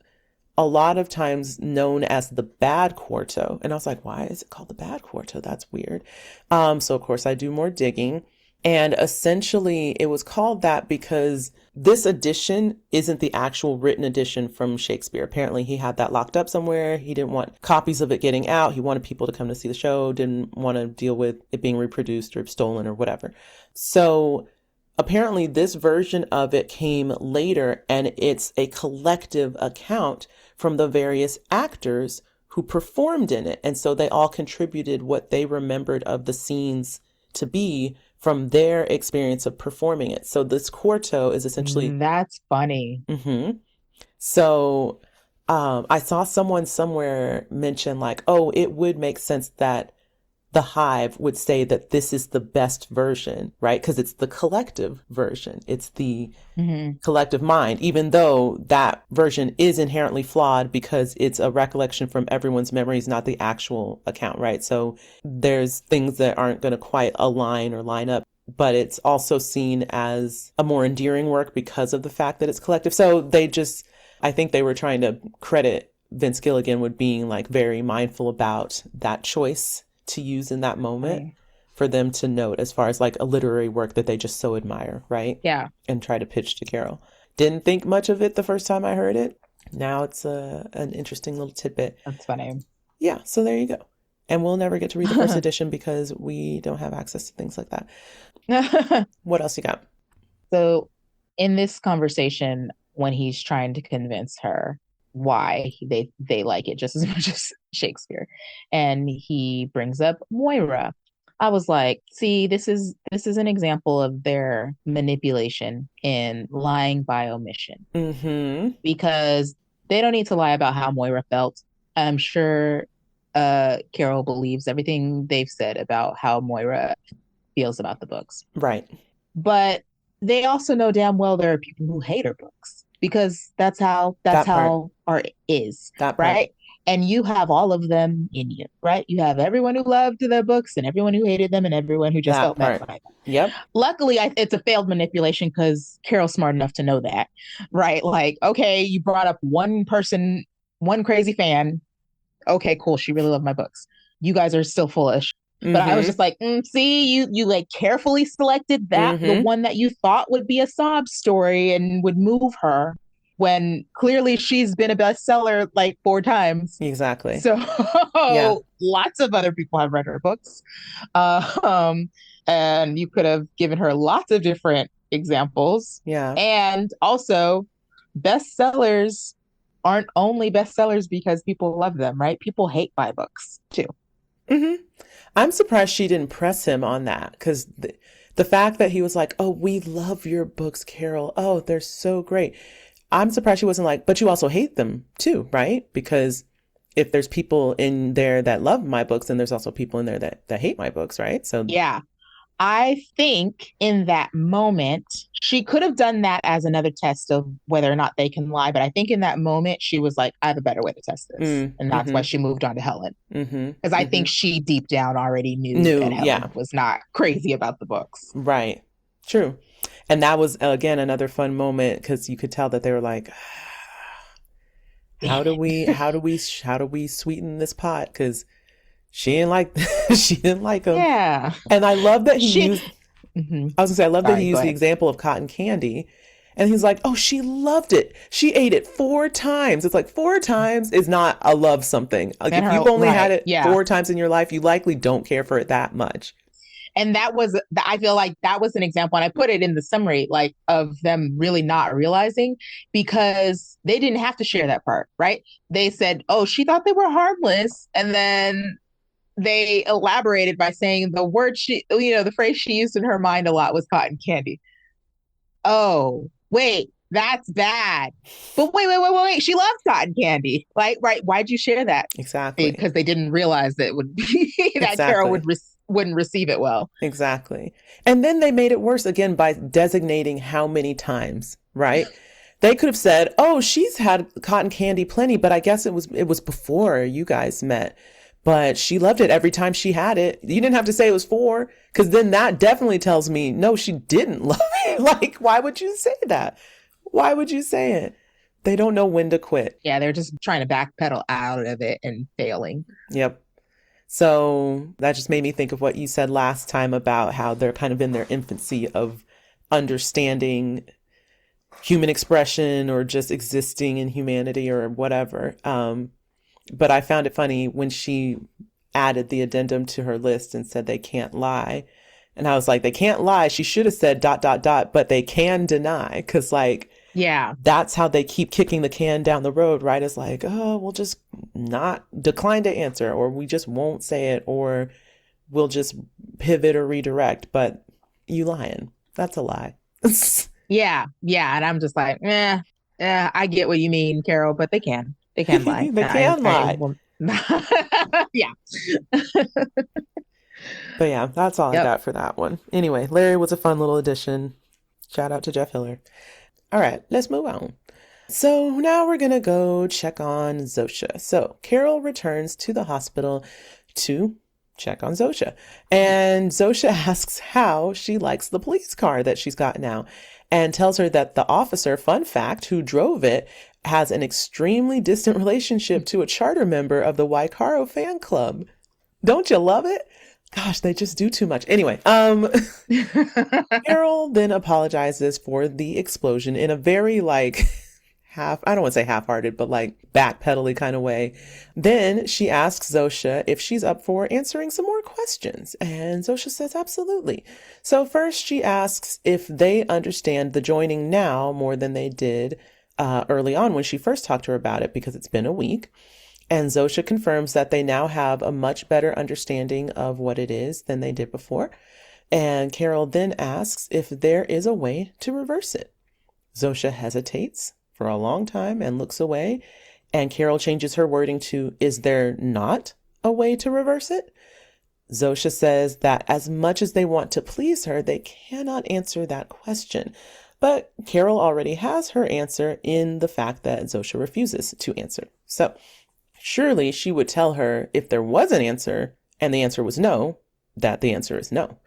a lot of times known as the bad quarto. And I was like, why is it called the bad quarto? That's weird. So of course I do more digging. And essentially it was called that because this edition isn't the actual written edition from Shakespeare. Apparently he had that locked up somewhere. He didn't want copies of it getting out. He wanted people to come to see the show, didn't want to deal with it being reproduced or stolen or whatever. So apparently this version of it came later, and it's a collective account from the various actors who performed in it. And so they all contributed what they remembered of the scenes to be from their experience of performing it. So this quarto is essentially... That's funny. So I saw someone somewhere mention like, oh, it would make sense that the Hive would say that this is the best version, right? Because it's the collective version. It's the collective mind, even though that version is inherently flawed because it's a recollection from everyone's memories, not the actual account, right? So there's things that aren't going to quite align or line up, but it's also seen as a more endearing work because of the fact that it's collective. So I think they were trying to credit Vince Gilligan with being like very mindful about that choice to use in that moment for them to note as far as like a literary work that they just so admire, right? Yeah. And try to pitch to Carol. Didn't think much of it the first time I heard it. Now it's an interesting little tidbit. That's funny. Yeah, so there you go. And we'll never get to read the first edition because we don't have access to things like that. What else you got? So in this conversation, when he's trying to convince her why they like it just as much as Shakespeare, and he brings up Moira, I was like, see, this is an example of their manipulation in lying by omission. Because they don't need to lie about how Moira felt. I'm sure Carol believes everything they've said about how Moira feels about the books. Right. But they also know damn well there are people who hate her books, because that's how art is, right? And you have all of them in you, right? You have everyone who loved their books and everyone who hated them and everyone who just felt bad by them. Yep. Luckily, it's a failed manipulation because Carol's smart enough to know that, right? Like, okay, you brought up one person, one crazy fan. Okay, cool. She really loved my books. You guys are still foolish. But I was just like, see, you like carefully selected that, the one that you thought would be a sob story and would move her, when clearly she's been a bestseller like 4 times. Exactly. So lots of other people have read her books. And you could have given her lots of different examples. Yeah. And also, bestsellers aren't only bestsellers because people love them, right? People hate buy books too. I'm surprised she didn't press him on that, because The fact that he was like, oh, we love your books, Carol. Oh, they're so great. I'm surprised she wasn't like, but you also hate them too, right? Because if there's people in there that love my books, then there's also people in there that hate my books, right? So Yeah. I think in that moment, she could have done that as another test of whether or not they can lie. But I think in that moment, she was like, I have a better way to test this. And that's why mm-hmm, she moved on to Helen. mm-hmm, Because I mm-hmm. think she deep down already knew that No, yeah, Helen was not crazy about the books. right. True. And that was, again, another fun moment because you could tell that they were like, how do we sweeten this pot? Because she didn't like, she didn't like them. Yeah. And I love that he She, used, mhm. I was gonna say, I love that he Sorry, go used the ahead. example of cotton candy. And he's like, oh, she loved it. She ate it 4 times. It's like 4 times is not a love something. Like And if her, you've only had right. it Yeah. 4 times in your life, you likely don't care for it that much. And that was, I feel like that was an example. And I put it in the summary, like of them really not realizing because they didn't have to share that part, right? They said, oh, she thought they were harmless. And then they elaborated by saying the word the phrase she used in her mind a lot was cotton candy. Oh, wait, that's bad. But wait. She loves cotton candy. Like, right. Why'd you share that? Exactly. Because they didn't realize that it would be that Carol Exactly. wouldn't receive it well. Exactly. And then they made it worse again by designating how many times, right? They could have said, "Oh, she's had cotton candy plenty, but I guess it was before you guys met. But she loved it every time she had it." You didn't have to say it was 4, because then that definitely tells me, no, she didn't love it. Like, why would you say that? Why would you say it? They don't know when to quit. Yeah, they're just trying to backpedal out of it and failing. Yep. So that just made me think of what you said last time about how they're kind of in their infancy of understanding human expression or just existing in humanity or whatever. But I found it funny when she added the addendum to her list and said they can't lie. And I was like, they can't lie. She should have said ... but they can deny. Cause like, Yeah. that's how they keep kicking the can down the road, right? It's like, oh, we'll just not decline to answer, or we just won't say it, or we'll just pivot or redirect. But you lying. That's a lie. Yeah. Yeah. And I'm just like, I get what you mean, Carol, but they can. They can lie. They can I lie. will. Yeah. But yeah, that's all I Yep. got for that one. Anyway, Larry was a fun little addition. Shout out to Jeff Hiller. All right, let's move on. So now we're going to go check on Zosha. So Carol returns to the hospital to check on Zosha. And Zosha asks how she likes the police car that she's got now and tells her that the officer, fun fact, who drove it has an extremely distant relationship to a charter member of the Waikaro fan club. Don't you love it? Gosh, they just do too much. Anyway, Carol then apologizes for the explosion in a very like I don't want to say half-hearted, but like backpedally kind of way. Then she asks Zosha if she's up for answering some more questions. And Zosha says absolutely. So first she asks if they understand the joining now more than they did early on when she first talked to her about it, because it's been a week. And Zosha confirms that they now have a much better understanding of what it is than they did before. And Carol then asks if there is a way to reverse it. Zosha hesitates for a long time and looks away. And Carol changes her wording to, is there not a way to reverse it? Zosha says that as much as they want to please her, they cannot answer that question. But Carol already has her answer in the fact that Zosha refuses to answer. So surely she would tell her if there was an answer and the answer was no, that the answer is no.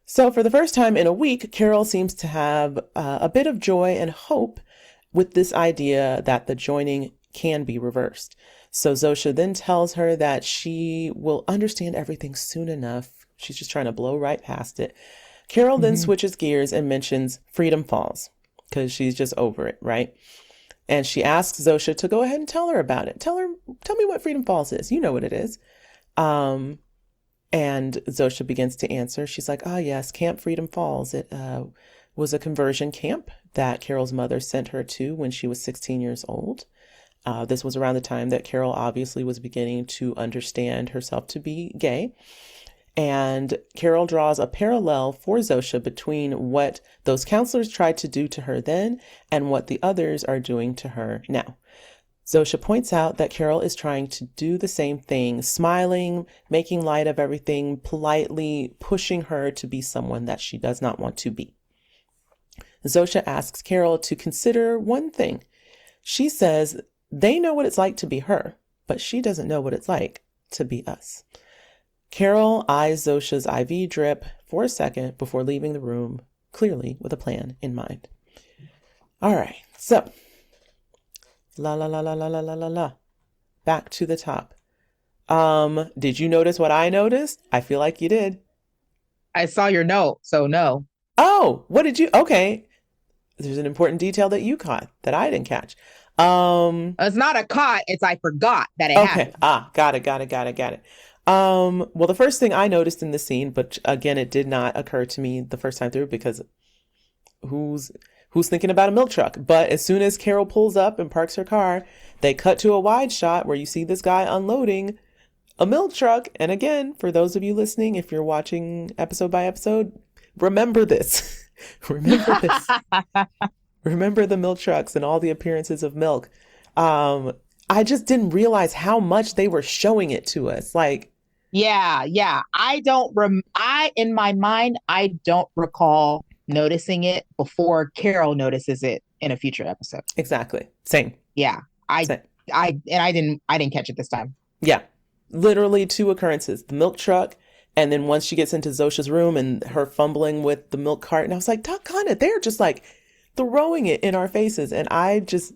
So for the first time in a week, Carol seems to have a bit of joy and hope with this idea that the joining can be reversed. So Zosha then tells her that she will understand everything soon enough. She's just trying to blow right past it. Carol then switches gears and mentions Freedom Falls because she's just over it, right? And she asks Zosha to go ahead and tell her about it. Tell me what Freedom Falls is. You know what it is. And Zosha begins to answer. She's like, oh, yes, Camp Freedom Falls. It was a conversion camp that Carol's mother sent her to when she was 16 years old. This was around the time that Carol obviously was beginning to understand herself to be gay. And Carol draws a parallel for Zosha between what those counselors tried to do to her then and what the others are doing to her now. Zosha points out that Carol is trying to do the same thing, smiling, making light of everything, politely pushing her to be someone that she does not want to be. Zosha asks Carol to consider one thing. She says they know what it's like to be her, but she doesn't know what it's like to be us. Carol eyes Zosha's IV drip for a second before leaving the room, clearly with a plan in mind. All right, so la la la la la la la la la. Back to the top. Did you notice what I noticed? I feel like you did. I saw your note, so no. Oh, what did you? Okay, there's an important detail that you caught that I didn't catch. It's not a caught, it's I forgot that it happened. Got it. Well, the first thing I noticed in the scene, but again, it did not occur to me the first time through because who's thinking about a milk truck? But as soon as Carol pulls up and parks her car, they cut to a wide shot where you see this guy unloading a milk truck. And again, for those of you listening, if you're watching episode by episode, remember this. Remember this. Remember the milk trucks and all the appearances of milk. I just didn't realize how much they were showing it to us. Like, yeah. In my mind, I don't recall noticing it before Carol notices it in a future episode. Exactly. Same. Yeah. I didn't catch it this time. Yeah. Literally 2 occurrences. The milk truck, and then once she gets into Zosha's room and her fumbling with the milk cart. And I was like, doggone it, they're just like throwing it in our faces. And I just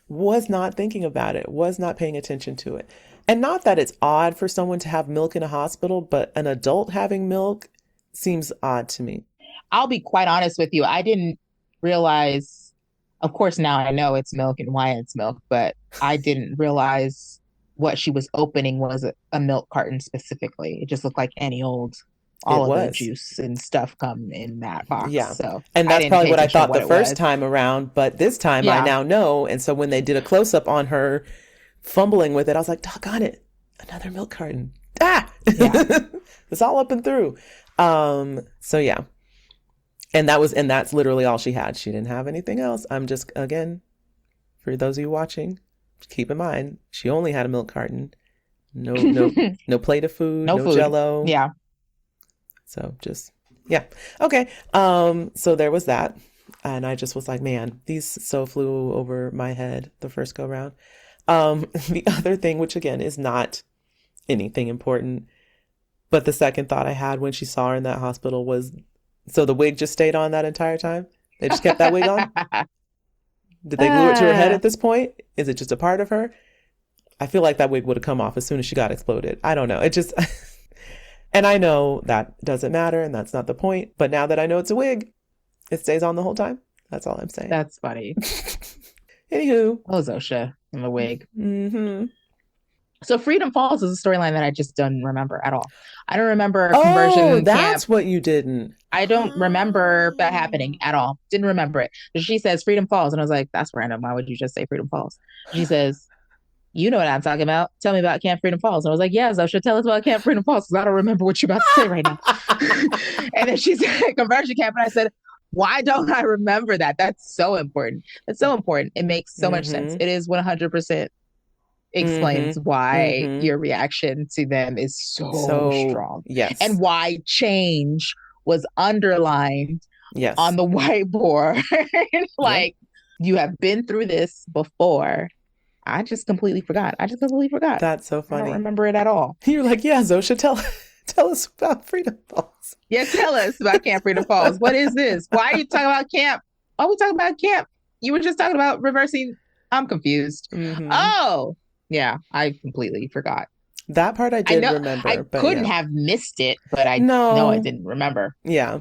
was not thinking about it, was not paying attention to it. And not that it's odd for someone to have milk in a hospital, but an adult having milk seems odd to me. I'll be quite honest with you. I didn't realize, of course, now I know it's milk and why it's milk, but I didn't realize what she was opening was a milk carton specifically. It just looked like any old, all of the juice and stuff come in that box. Yeah. So, and that's probably what I thought the first time around, but this time I now know. And so when they did a close up on her fumbling with it, I was like, doggone it, another milk carton. Yeah. It's all up and through. So yeah. And that's literally all she had. She didn't have anything else. I'm just, again, for those of you watching, keep in mind, she only had a milk carton. No plate of food, no food. Jello. Yeah. So just, yeah. Okay. So there was that. And I just was like, man, these so flew over my head the first go round. The other thing, which again is not anything important, but the second thought I had when she saw her in that hospital was, so the wig just stayed on that entire time? They just kept that wig on? Did they glue it to her head at this point? Is it just a part of her? I feel like that wig would have come off as soon as she got exploded. I don't know. It just, and I know that doesn't matter and that's not the point. But now that I know it's a wig, it stays on the whole time. That's all I'm saying. That's funny. Anywho. Oh, Zosha in the wig. Mm-hmm. So Freedom Falls is a storyline that I just don't remember at all. I don't remember conversion camp. That's what you didn't. I don't remember that happening at all. Didn't remember it. She says Freedom Falls. And I was like, that's random. Why would you just say Freedom Falls? She says, you know what I'm talking about. Tell me about Camp Freedom Falls. And I was like, yeah, Zosha, tell us about Camp Freedom Falls because I don't remember what you're about to say right now. And then she said conversion camp. And I said, why don't I remember that? That's so important. That's so important. It makes so much sense. It is 100% explains why your reaction to them is so strong. Yes. And why change was underlined on the whiteboard. Like, you have been through this before. I just completely forgot. That's so funny. I don't remember it at all. You're like, yeah, Zosha, tell us about Freedom Falls. Yeah, tell us about Camp Freedom Falls. What is this? Why are you talking about camp? Why are we talking about camp? You were just talking about reversing. I'm confused. Oh, yeah, I completely forgot. That part I did remember. I couldn't have missed it, but I know I didn't remember. Yeah.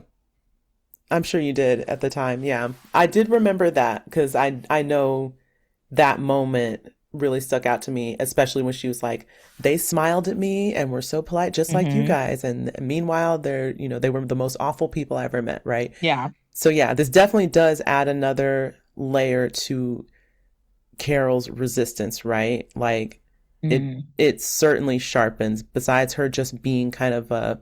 I'm sure you did at the time. Yeah. I did remember that because I know that moment really stuck out to me, especially when she was like, they smiled at me and were so polite, just like you guys. And meanwhile, they were the most awful people I ever met. Right. Yeah. So yeah, this definitely does add another layer to Carol's resistance, right? Like it certainly sharpens, besides her just being kind of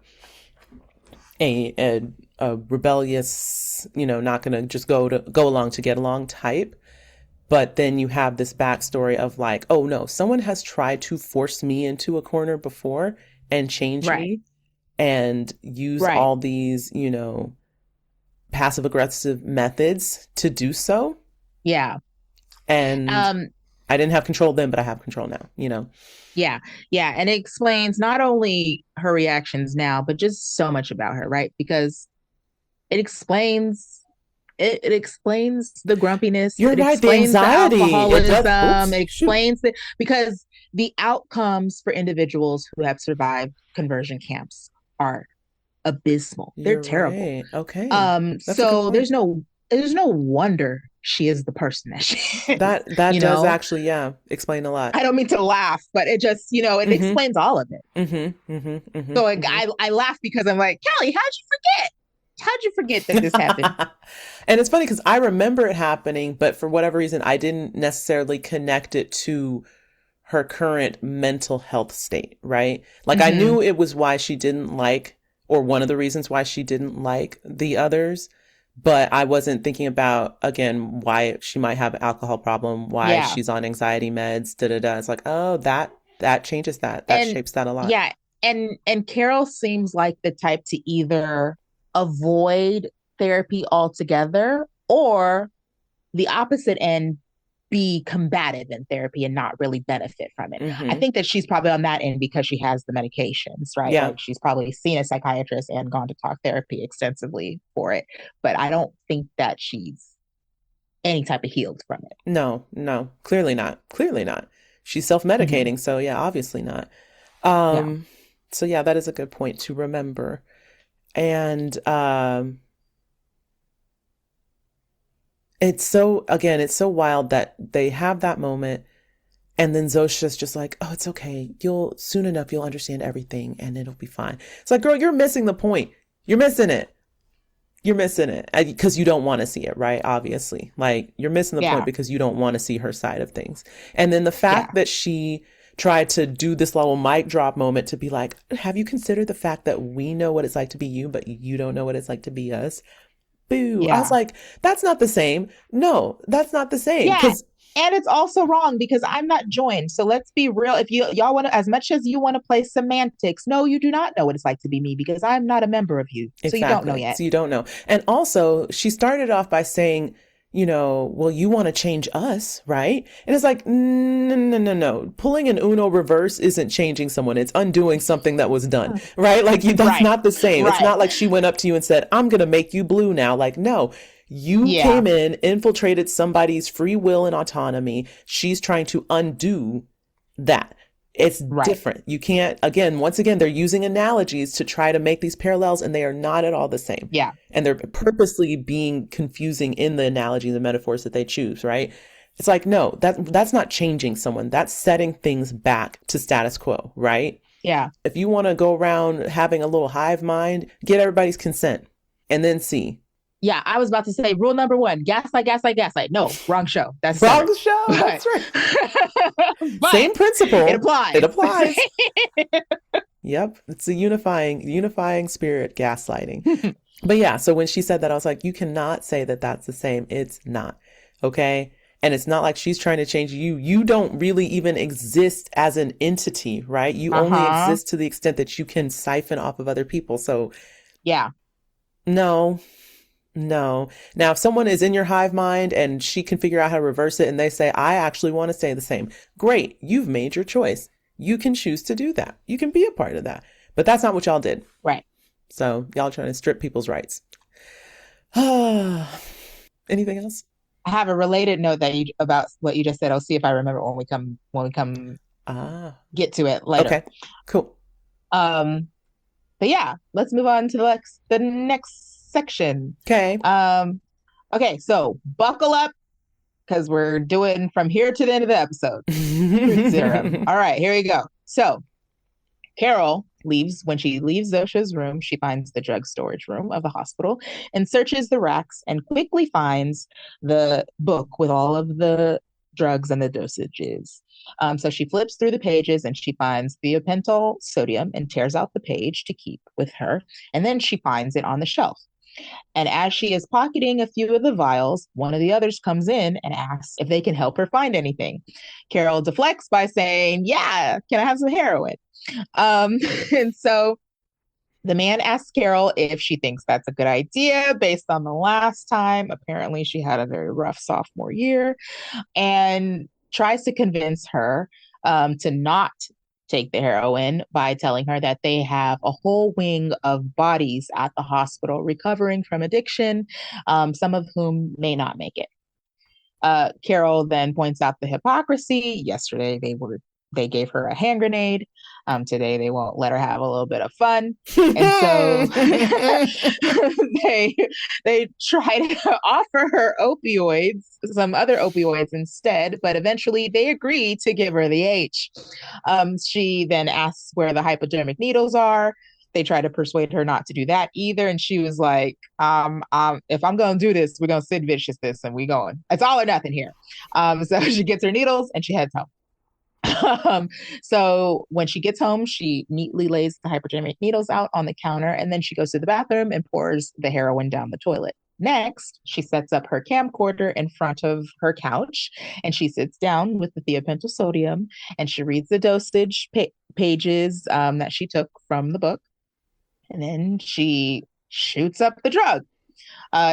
a rebellious, not going to just go along to get along type. But then you have this backstory of like, oh no, someone has tried to force me into a corner before and change Right. me and use Right. all these, passive aggressive methods to do so. Yeah. And Um, I didn't have control then, but I have control now. yeah. Yeah. And it explains not only her reactions now, but just so much about her, right? Because it explains it explains the grumpiness, You're it right. The explains the anxiety. It does. alcoholism, Oops. it Shoot. explains it because the outcomes for individuals who have survived conversion camps are abysmal. They're You're terrible. right. Okay. That's a good So point. there's no wonder she is the person that she is, That you does know. actually, yeah, explain a lot. I don't mean to laugh, but it just, it Mm-hmm. explains all of it. Mm-hmm. Mm-hmm. So Mm-hmm. I laugh because I'm like, Callie, how'd you forget? How'd you forget that this happened? Mm-hmm. And it's funny because I remember it happening, but for whatever reason, I didn't necessarily connect it to her current mental health state, right? Like I Mm-hmm. knew it was why she didn't like, or one of the reasons why she didn't like the others, but I wasn't thinking about, again, why she might have an alcohol problem, why Yeah. she's on anxiety meds, da da da. It's like, oh, that changes that. That And shapes that a lot. yeah, and Carol seems like the type to either avoid therapy altogether or the opposite end, be combative in therapy and not really benefit from it. I Mm-hmm. think that she's probably on that end because she has the medications, right? Yeah. Like she's probably seen a psychiatrist and gone to talk therapy extensively for it. But I don't think that she's any type of healed from it. No, no, clearly not. Clearly not. She's Mm-hmm. self-medicating, so yeah, obviously not. Yeah. Um, so yeah, that is a good point to remember. And it's so wild that they have that moment and then Zosha's just like, oh, it's okay. You'll understand everything and it'll be fine. It's like, girl, you're missing the point. You're missing it. You're missing it because you don't want to see it, right? Obviously. Like you're missing the point Yeah. because you don't want to see her side of things. And then the Yeah. fact that she tried to do this little mic drop moment to be like, have you considered the fact that we know what it's like to be you, but you don't know what it's like to be us? Boo. I was Yeah. like, that's not the same. No, that's not the same. Yeah. Because And it's also wrong because I'm not joined. So let's be real. If y'all want to, as much as you want to play semantics, no, you do not know what it's like to be me because I'm not a member of you. So you don't know exactly. yet. So you don't know. And also, she started off by saying, well, you want to change us, right? And it's like, no, no, no, no. Pulling an Uno reverse isn't changing someone. It's undoing something that was done, right? Like, that's Right. not the same. It's Right. not like she went up to you and said, I'm going to make you blue now. Like, no, you Yeah. came in, infiltrated somebody's free will and autonomy. She's trying to undo that. It's Right. different. You can't, again, once again, they're using analogies to try to make these parallels, and they are not at all the same. Yeah. And they're purposely being confusing in the analogies and metaphors that they choose, right? It's like, no, that's not changing someone. That's setting things back to status quo, right? Yeah. If you want to go around having a little hive mind, get everybody's consent and then see. Yeah. I was about to say rule number one, gaslight, gaslight, gaslight. No, wrong show. That's separate. Wrong show. But, That's right. but Same it principle. It applies. applies. Yep. It's a unifying spirit, gaslighting. But yeah, so when she said that, I was like, you cannot say that that's the same. It's not. Okay. And it's not like she's trying to change you. You don't really even exist as an entity, right? You only Uh-huh. exist to the extent that you can siphon off of other people. So Yeah. no, no. Now, if someone is in your hive mind and she can figure out how to reverse it and they say, I actually want to stay the same, great. You've made your choice. You can choose to do that. You can be a part of that. But that's not what y'all did. Right. So y'all trying to strip people's rights. Anything else? I have a related note about what you just said. I'll see if I remember when we come Ah, get to it later. okay, cool. Um, but yeah, let's move on to the next section. Okay. Okay, so buckle up because we're doing from here to the end of the episode. Truth serum. All right, here we go. So Carol leaves when she leaves Zosha's room. She finds the drug storage room of the hospital and searches the racks and quickly finds the book with all of the drugs and the dosages. So she flips through the pages and she finds thiopental sodium and tears out the page to keep with her. And then she finds it on the shelf. And as she is pocketing a few of the vials, one of the others comes in and asks if they can help her find anything. Carol deflects by saying, "Yeah, can I have some heroin?" Um, and so the man asks Carol if she thinks that's a good idea based on the last time. Apparently, she had a very rough sophomore year and tries to convince her to not take the heroin by telling her that they have a whole wing of bodies at the hospital recovering from addiction, some of whom may not make it. Carol then points out the hypocrisy. Yesterday they gave her a hand grenade. Today they won't let her have a little bit of fun, and so they they try to offer her opioids, some other opioids instead. But eventually they agree to give her the H. She then asks where the hypodermic needles are. They try to persuade her not to do that either. And she was like, if I'm going to do this, we're going to Sid Vicious this and we going. It's all or nothing here. So she gets her needles and she heads home. So when she gets home, she neatly lays the hypodermic needles out on the counter and then she goes to the bathroom and pours the heroin down the toilet. Next, she sets up her camcorder in front of her couch and she sits down with the thiopental sodium and she reads the dosage pages that she took from the book. And then she shoots up the drug.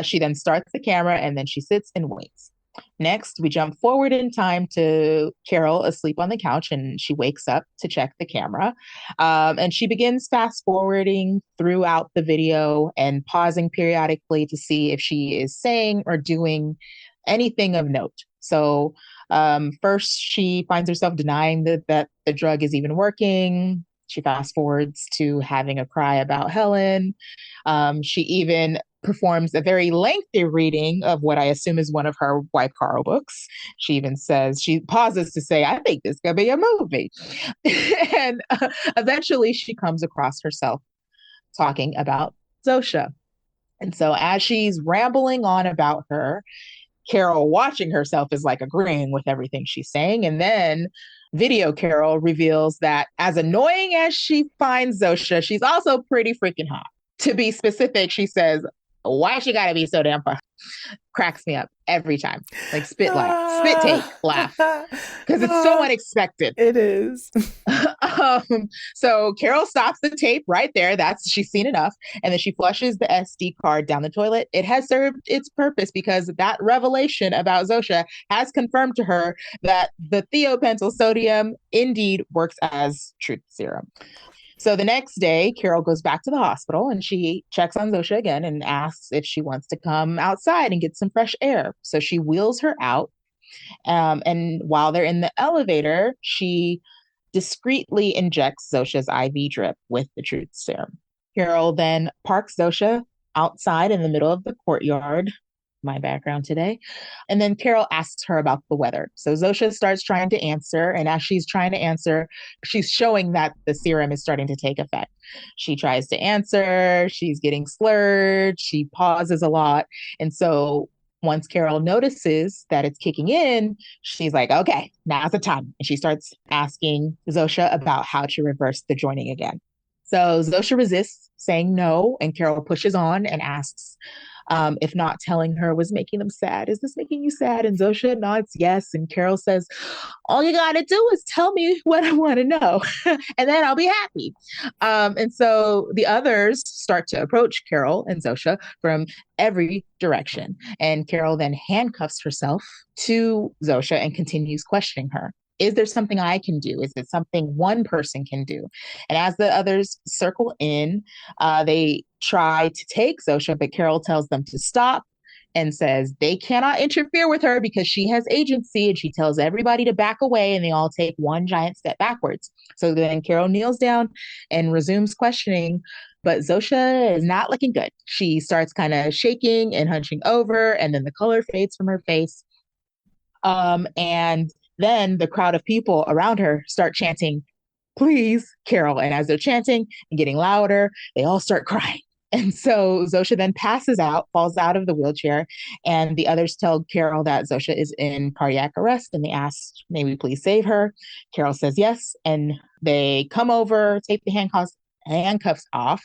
She then starts the camera and then she sits and waits. Next, we jump forward in time to Carol asleep on the couch and she wakes up to check the camera. And she begins fast forwarding throughout the video and pausing periodically to see if she is saying or doing anything of note. So first, she finds herself denying that the drug is even working. She fast forwards to having a cry about Helen. She even performs a very lengthy reading of what I assume is one of her Wife Carl books. She even says, she pauses to say, I think this could be a movie. And eventually she comes across herself talking about Zosha. And so as she's rambling on about her, Carol watching herself is like agreeing with everything she's saying. And then video Carol reveals that as annoying as she finds Zosha, she's also pretty freaking hot. To be specific, she says, why she gotta be so damn fun? Cracks me up every time. Like spit take laugh. Because it's so unexpected. It is. So Carol stops the tape right there. She's seen enough. And then she flushes the SD card down the toilet. It has served its purpose because that revelation about Zosha has confirmed to her that the thiopental sodium indeed works as truth serum. So the next day, Carol goes back to the hospital and she checks on Zosha again and asks if she wants to come outside and get some fresh air. So she wheels her out. And while they're in the elevator, she discreetly injects Zosha's IV drip with the truth serum. Carol then parks Zosha outside in the middle of the courtyard. My background today. And then Carol asks her about the weather. So Zosha starts trying to answer. And as she's trying to answer, she's showing that the serum is starting to take effect. She tries to answer. She's getting slurred. She pauses a lot. And so once Carol notices that it's kicking in, she's like, okay, now's the time. And she starts asking Zosha about how to reverse the joining again. So Zosha resists, saying no. And Carol pushes on and asks, if not telling her was making them sad. Is this making you sad? And Zosha nods yes. And Carol says, all you got to do is tell me what I want to know, and then I'll be happy. And so the others start to approach Carol and Zosha from every direction. And Carol then handcuffs herself to Zosha and continues questioning her. Is there something I can do? Is it something one person can do? And as the others circle in, they try to take Zosha, but Carol tells them to stop and says they cannot interfere with her because she has agency. And she tells everybody to back away and they all take one giant step backwards. So then Carol kneels down and resumes questioning, but Zosha is not looking good. She starts kind of shaking and hunching over, and then the color fades from her face. And then the crowd of people around her start chanting, please, Carol. And as they're chanting and getting louder, they all start crying. And so Zosha then passes out, falls out of the wheelchair, and the others tell Carol that Zosha is in cardiac arrest and they ask, may we please save her? Carol says yes. And they come over, take the handcuffs off,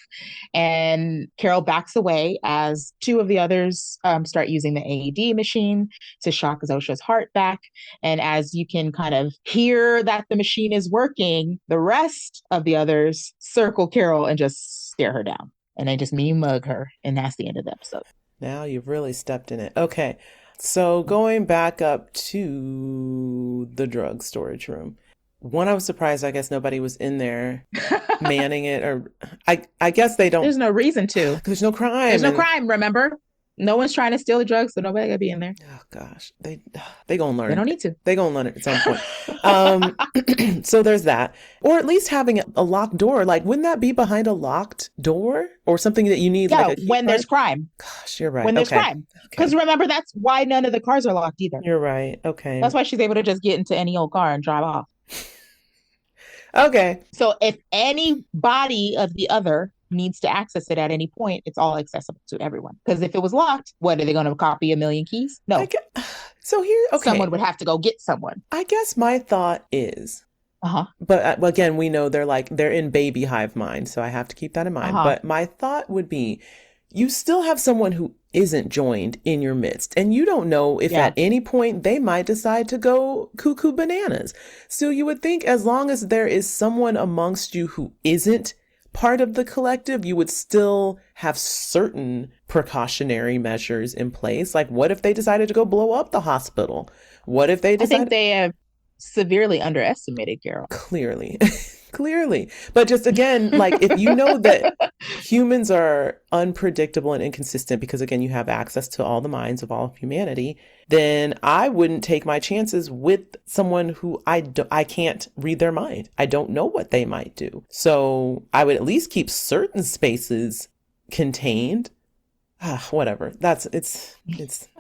and Carol backs away as two of the others start using the AED machine to shock Zosha's heart back. And as you can kind of hear that the machine is working, the rest of the others circle Carol and just stare her down. And they just mean mug her. And that's the end of the episode. Now you've really stepped in it. Okay. So going back up to the drug storage room. One, I was surprised, I guess nobody was in there manning it, or I guess they don't. There's no reason to. There's no crime. There's no crime, remember? No one's trying to steal the drugs, so nobody gotta be in there. Oh gosh, they gonna learn. They don't need to. They gonna learn it at some point. So there's that, or at least having a locked door. Like, wouldn't that be behind a locked door or something that you need? Yeah, like a when there's crime. Gosh, you're right. When there's crime, because remember that's why none of the cars are locked either. You're right. Okay. That's why she's able to just get into any old car and drive off. Okay. So if any body of the other needs to access it at any point, it's all accessible to everyone. Because if it was locked, what, are they going to copy a million keys? No. So here, okay. Someone would have to go get someone. I guess my thought is, but again, we know they're in baby Hive mind, so I have to keep that in mind. But my thought would be, you still have someone who isn't joined in your midst. And you don't know if at any point they might decide to go cuckoo bananas. So you would think as long as there is someone amongst you who isn't part of the collective, you would still have certain precautionary measures in place. Like, what if they decided to go blow up the hospital? What if they decided... I think they have severely underestimated Carol. Clearly. But just again, like, if you know that humans are unpredictable and inconsistent because, again, you have access to all the minds of all of humanity, then I wouldn't take my chances with someone who I can't read their mind. I don't know what they might do. So I would at least keep certain spaces contained. Whatever. It's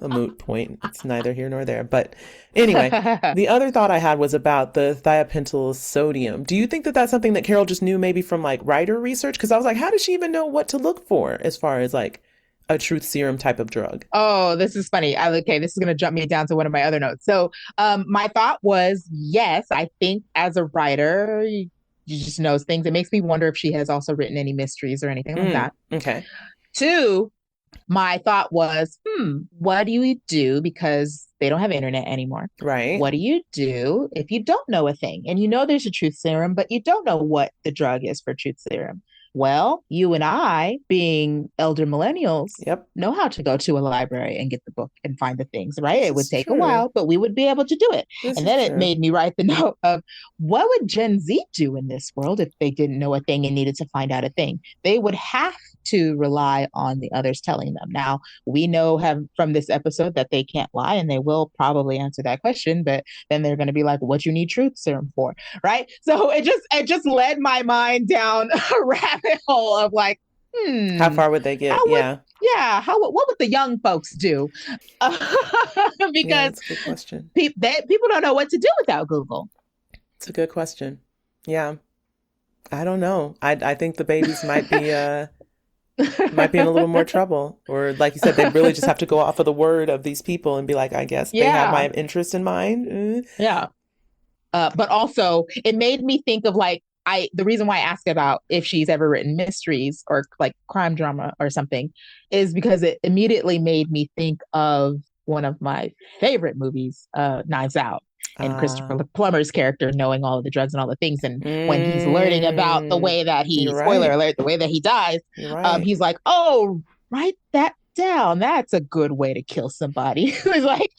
a moot point. It's neither here nor there. But anyway, the other thought I had was about the thiopentyl sodium. Do you think that that's something that Carol just knew maybe from like writer research? Because I was like, how does she even know what to look for as far as like a truth serum type of drug? Oh, this is funny. Okay, this is going to jump me down to one of my other notes. So my thought was, yes, I think as a writer, you just knows things. It makes me wonder if she has also written any mysteries or anything like that. Okay. 2, my thought was, what do you do? Because they don't have internet anymore. Right. What do you do if you don't know a thing? And you know there's a truth serum, but you don't know what the drug is for truth serum. Well, you and I, being elder millennials, know how to go to a library and get the book and find the things, right? It would take a while, but we would be able to do it. And then it made me write the note of, what would Gen Z do in this world if they didn't know a thing and needed to find out a thing? They would have to rely on the others telling them. Now, we know from this episode that they can't lie, and they will probably answer that question, but then they're going to be like, what you need truth serum for, right? So it just led my mind down a rabbit hole of like, how far would they get? What would the young folks do? Because that's a good question. People don't know what to do without Google. It's a good question. Yeah. I don't know. I think the babies might be in a little more trouble. Or like you said, they really just have to go off of the word of these people and be like, I guess they have my interest in mind. Yeah. But also it made me think of like, the reason why I asked about if she's ever written mysteries or like crime drama or something is because it immediately made me think of one of my favorite movies, Knives Out. And Christopher Plummer's character knowing all of the drugs and all the things. And when he's learning about the way that spoiler alert, the way that he dies, he's like, oh, write that down. That's a good way to kill somebody. He's like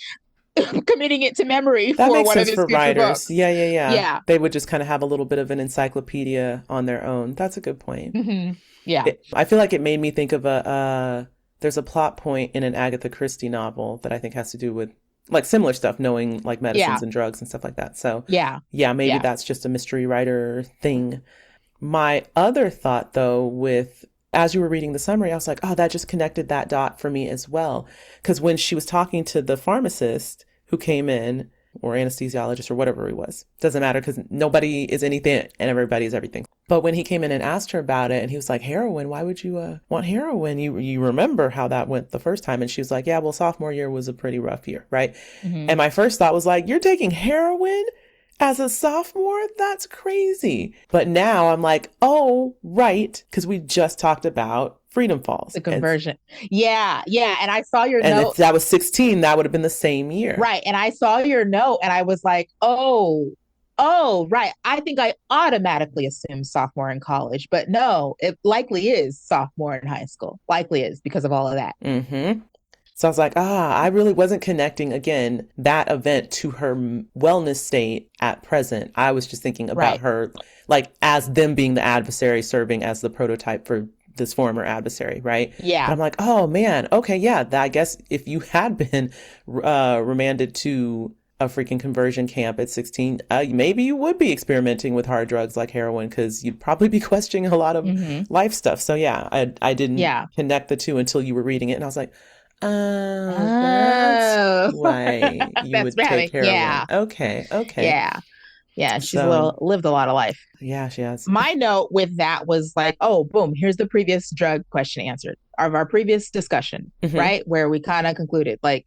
committing it to memory that for makes one sense of his for future writers. books. Yeah. They would just kind of have a little bit of an encyclopedia on their own. That's a good point. Mm-hmm. Yeah. I feel like it made me think of there's a plot point in an Agatha Christie novel that I think has to do with like similar stuff, knowing like medicines and drugs and stuff like that. So maybe that's just a mystery writer thing. My other thought though, as you were reading the summary, I was like, oh, that just connected that dot for me as well. Because when she was talking to the pharmacist who came in, or anesthesiologist or whatever he was, doesn't matter because nobody is anything and everybody is everything. But when he came in and asked her about it, and he was like, heroin, why would you want heroin? You remember how that went the first time. And she was like, yeah, well, sophomore year was a pretty rough year, right? Mm-hmm. And my first thought was like, you're taking heroin as a sophomore? That's crazy. But now I'm like, oh, right. Because we just talked about Freedom Falls. The conversion. Yeah. And I saw your and note. if that was 16, that would have been the same year. Right. And I saw your note and I was like, oh, right. I think I automatically assumed sophomore in college, but no, it likely is sophomore in high school. Likely is because of all of that. Mm-hmm. So I was like, I really wasn't connecting, again, that event to her wellness state at present. I was just thinking about her, like, as them being the adversary, serving as the prototype for this former adversary, right? Yeah. But I'm like, oh, man, okay, yeah, I guess if you had been remanded to a freaking conversion camp at 16, maybe you would be experimenting with hard drugs like heroin, because you'd probably be questioning a lot of life stuff. So, yeah, I didn't connect the two until you were reading it. And I was like, that's why you would take heroin. Yeah. Okay. Yeah. She's lived a lot of life. Yeah, she has. My note with that was like, oh, boom, here's the previous drug question answered of our previous discussion, right? Where we kind of concluded, like,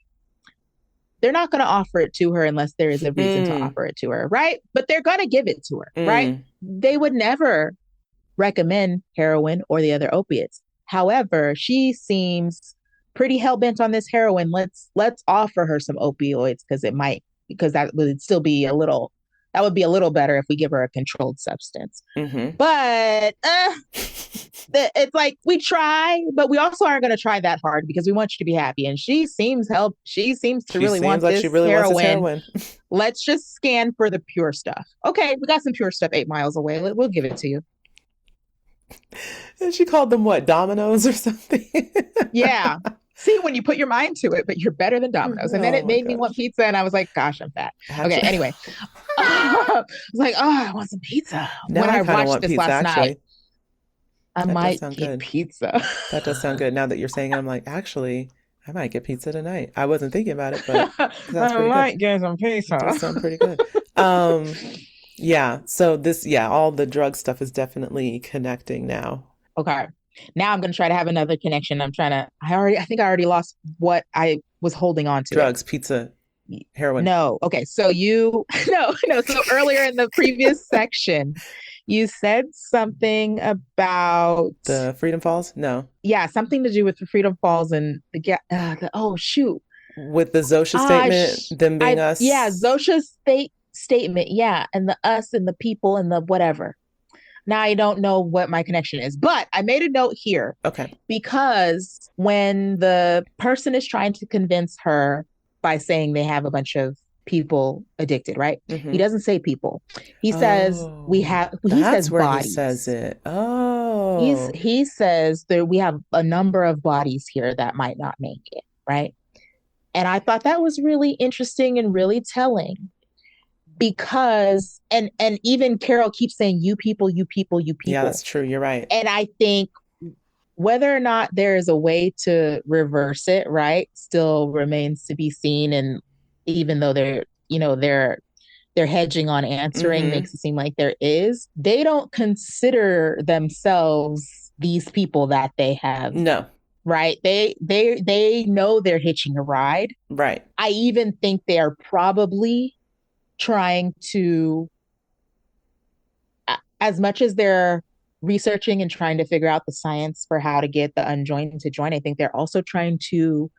they're not going to offer it to her unless there is a reason to offer it to her, right? But they're going to give it to her, right? They would never recommend heroin or the other opiates. However, she seems pretty hell-bent on this heroin. Let's offer her some opioids because that would still be a little better if we give her a controlled substance. But it's like, we try, but we also aren't going to try that hard because we want you to be happy. And she seems to really want this heroin. Let's just scan for the pure stuff. Okay, we got some pure stuff 8 miles away. We'll give it to you. And she called them what, Dominoes or something? Yeah. See, when you put your mind to it, but you're better than Domino's. And then it made me want pizza, and I was like, gosh, I'm fat. Okay, anyway. I was like, I want some pizza. Now when I watched this last night, I that might get pizza. That does sound good. Now that you're saying it, I'm like, actually, I might get pizza tonight. I wasn't thinking about it, but I might get some pizza. That sounds pretty good. Yeah. So all the drug stuff is definitely connecting now. Okay. Now I'm going to try to have another connection. I think I already lost what I was holding on to. Drugs, pizza, heroin. No. Okay. So So earlier in the previous section, you said something about the Freedom Falls. No. Yeah. Something to do with the Freedom Falls and with the Zosha statement, them being us. Yeah. Zosha's statement. Yeah. And the us and the people and the whatever. Now I don't know what my connection is, but I made a note here. Okay. Because when the person is trying to convince her by saying they have a bunch of people addicted, right? He doesn't say people. He says he says where bodies. He says it. Oh. He says that we have a number of bodies here that might not make it, right? And I thought that was really interesting and really telling. Because and even Carol keeps saying you people. Yeah, that's true. You're right. And I think whether or not there is a way to reverse it, right, still remains to be seen. And even though they're hedging on answering, makes it seem like there is. They don't consider themselves these people that they have. No. Right. They know they're hitching a ride. Right. I even think they are probably trying to, as much as they're researching and trying to figure out the science for how to get the unjoined to join, I think they're also trying to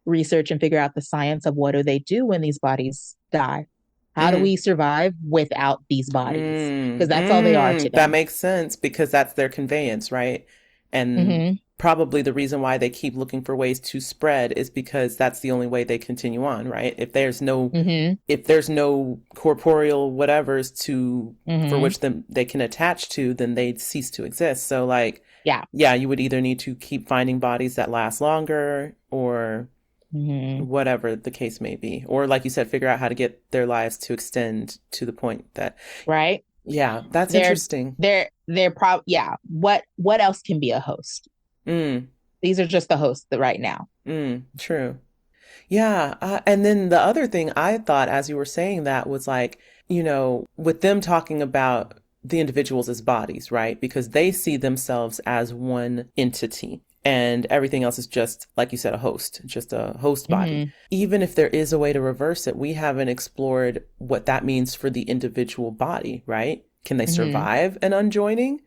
research and figure out the science of what do they do when these bodies die. How do we survive without these bodies? Because that's all they are to them. That makes sense, because that's their conveyance, right? And probably the reason why they keep looking for ways to spread is because that's the only way they continue on, right? If there's no corporeal whatevers for which they can attach to, then they'd cease to exist. So you would either need to keep finding bodies that last longer, or whatever the case may be, or like you said, figure out how to get their lives to extend to the point that yeah, that's interesting. What else can be a host? These are just the hosts right now. True. Yeah. And then the other thing I thought as you were saying that was like, with them talking about the individuals as bodies, right? Because they see themselves as one entity. And everything else is just, like you said, a host, just a host body. Mm-hmm. Even if there is a way to reverse it, we haven't explored what that means for the individual body, right? Can they Mm-hmm. survive an unjoining?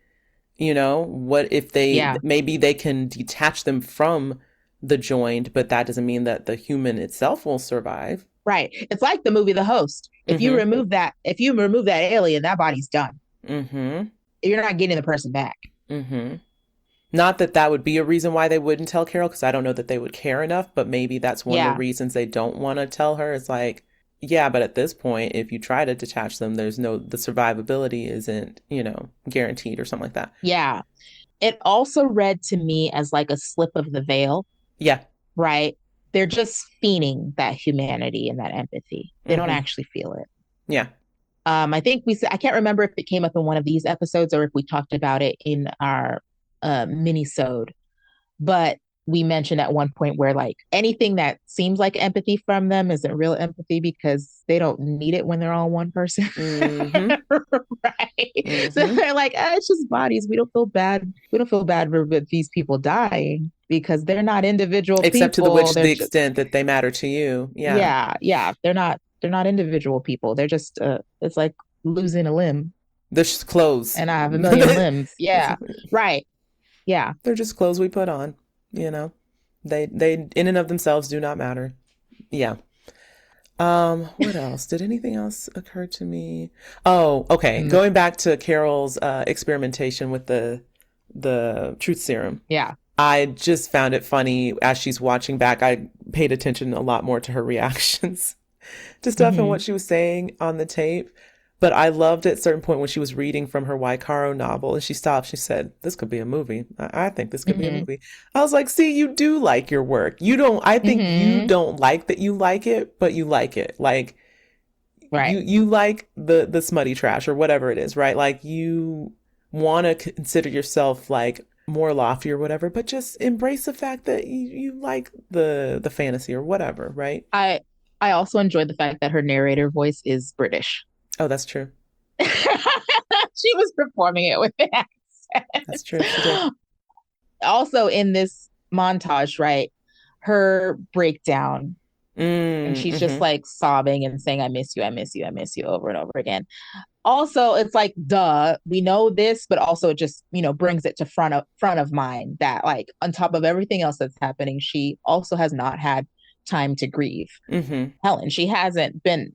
You know, what if Yeah. maybe they can detach them from the joined, but that doesn't mean that the human itself will survive. Right. It's like the movie The Host. Mm-hmm. If you remove that alien, that body's done. Mm-hmm. You're not getting the person back. Mm-hmm. Not that that would be a reason why they wouldn't tell Carol, because I don't know that they would care enough, but maybe that's one of the Yeah. reasons they don't want to tell her. It's like, yeah, but at this point, if you try to detach them, the survivability isn't, guaranteed or something like that. Yeah. It also read to me as like a slip of the veil, Yeah. right? They're just feigning that humanity and that empathy. They don't Mm-hmm. actually feel it. Yeah. I think I can't remember if it came up in one of these episodes or if we talked about it in our mini-sode, but we mentioned at one point where like anything that seems like empathy from them isn't real empathy because they don't need it when they're all one person. Mm-hmm. Right. So Mm-hmm. they're like, it's just bodies. We don't feel bad. We don't feel bad for these people dying because they're not individual Except to the people. which They're the just, extent that they matter to you. Yeah. yeah, yeah. They're not individual people. They're just it's like losing a limb They're just clothes. and I have a million limbs. Yeah. Right. Yeah. They're just clothes we put on, you know. They in and of themselves do not matter. Yeah. What else? Did anything else occur to me? Oh, okay. Mm, Going back to Carol's experimentation with the truth serum. yeah. I just found it funny as she's watching back. I paid attention a lot more to her reactions to stuff and Hmm. what she was saying on the tape. But I loved at a certain point when she was reading from her Waikaro novel and she stopped. She said, "This could be a movie. I think this could be a Hmm. movie." I was like, "See, you do like your work. You don't, I think you Hmm. don't like that you like it, but you like it. Like Right. you like the smutty trash or whatever it is, right? Like you want to consider yourself like more lofty or whatever, but just embrace the fact that you like the fantasy or whatever, right?" I I also enjoyed the fact that her narrator voice is British. Oh, that's true. She was performing it with the That's true. She did. accent. Also in this montage, right? Her breakdown and she's just Mm-hmm. like sobbing and saying, I miss you, I miss you, I miss you over and over again. Also, it's like, duh, we know this, but also it just, brings it to front of mind that like on top of everything else that's happening, she also has not had time to grieve. Mm-hmm. Helen, she hasn't been,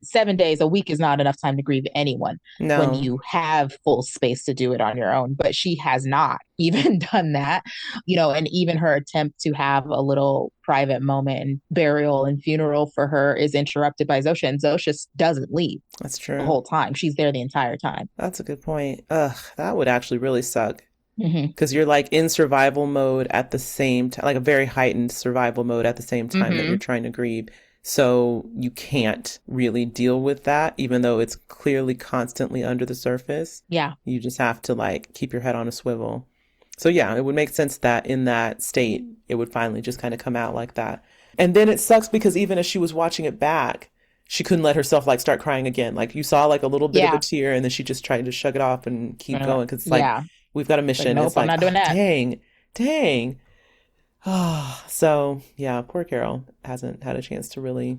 7 days, a week is not enough time to grieve anyone when No, you have full space to do it on your own. But she has not even done that, and even her attempt to have a little private moment and burial and funeral for her is interrupted by Zosha, and Zosha doesn't leave that's the true. whole time. She's there the entire time. That's a good point. Ugh, that would actually really suck. Mm-hmm. Because you're like in survival mode at the same time, like a very heightened survival mode at the same time that you're Mm-hmm. trying to grieve. So you can't really deal with that, even though it's clearly constantly under the surface. Yeah. You just have to like keep your head on a swivel. So yeah, it would make sense that in that state, it would finally just kind of come out like that. And then it sucks because even as she was watching it back, she couldn't let herself like start crying again. Like you saw like a little bit of a Yeah. tear and then she just tried to shrug it off and keep going because it's like, Yeah. we've got a It's like, mission. nope, It's I'm like, not oh, doing that. dang, dang. Oh, so yeah, poor Carol hasn't had a chance to really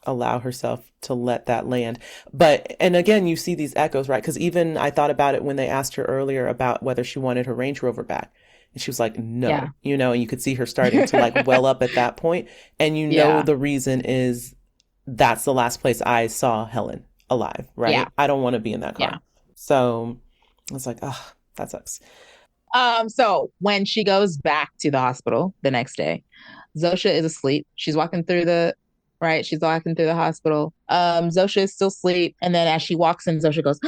allow herself to let that land. But, and again, you see these echoes, right? Because even I thought about it when they asked her earlier about whether she wanted her Range Rover back. And she was like, Yeah. no, and you could see her starting to like well up at that point. And Yeah. the reason is that's the last place I saw Helen alive, Yeah. right? I don't want to be in that Yeah. car. So I was like, oh, that sucks. So when she goes back to the hospital the next day, Zosha is asleep. She's walking through the hospital. Zosha is still asleep. And then as she walks in, Zosha goes,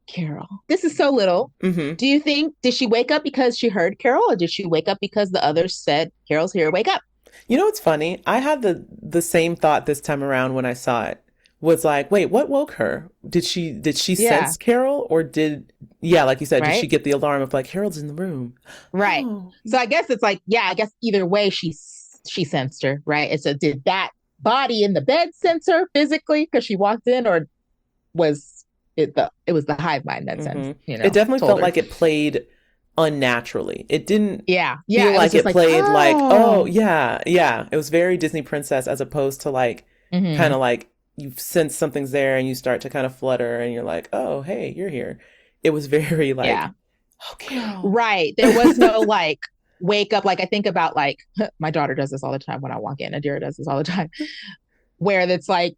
Carol, this is so little. Hmm. Do you think, did she wake up because she heard Carol or did she wake up because the others said, Carol's here, wake up? You know what's funny? I had the same thought this time around when I saw it. Was like, wait, what woke her? Did she Yeah. sense Carol or yeah, like you said, did she Right. get the alarm of like Harold's in the room? Right. Oh, So I guess it's like, yeah, I guess either way she sensed her, right? And so did that body in the bed sense her physically because she walked in, or was it was the hive mind that sends, It definitely told felt her. like it played unnaturally. It didn't Yeah, feel yeah. It was like just it like, played like, oh, oh. yeah, yeah. It was very Disney princess as opposed to like, kind Hmm. of like you sense something's there and you start to kind of flutter and you're like, oh, hey, you're here. It was very like, Yeah. oh, Carol. Right. There was no like wake up. Like I think about like my daughter does this all the time when I walk in. Adira does this all the time, where it's like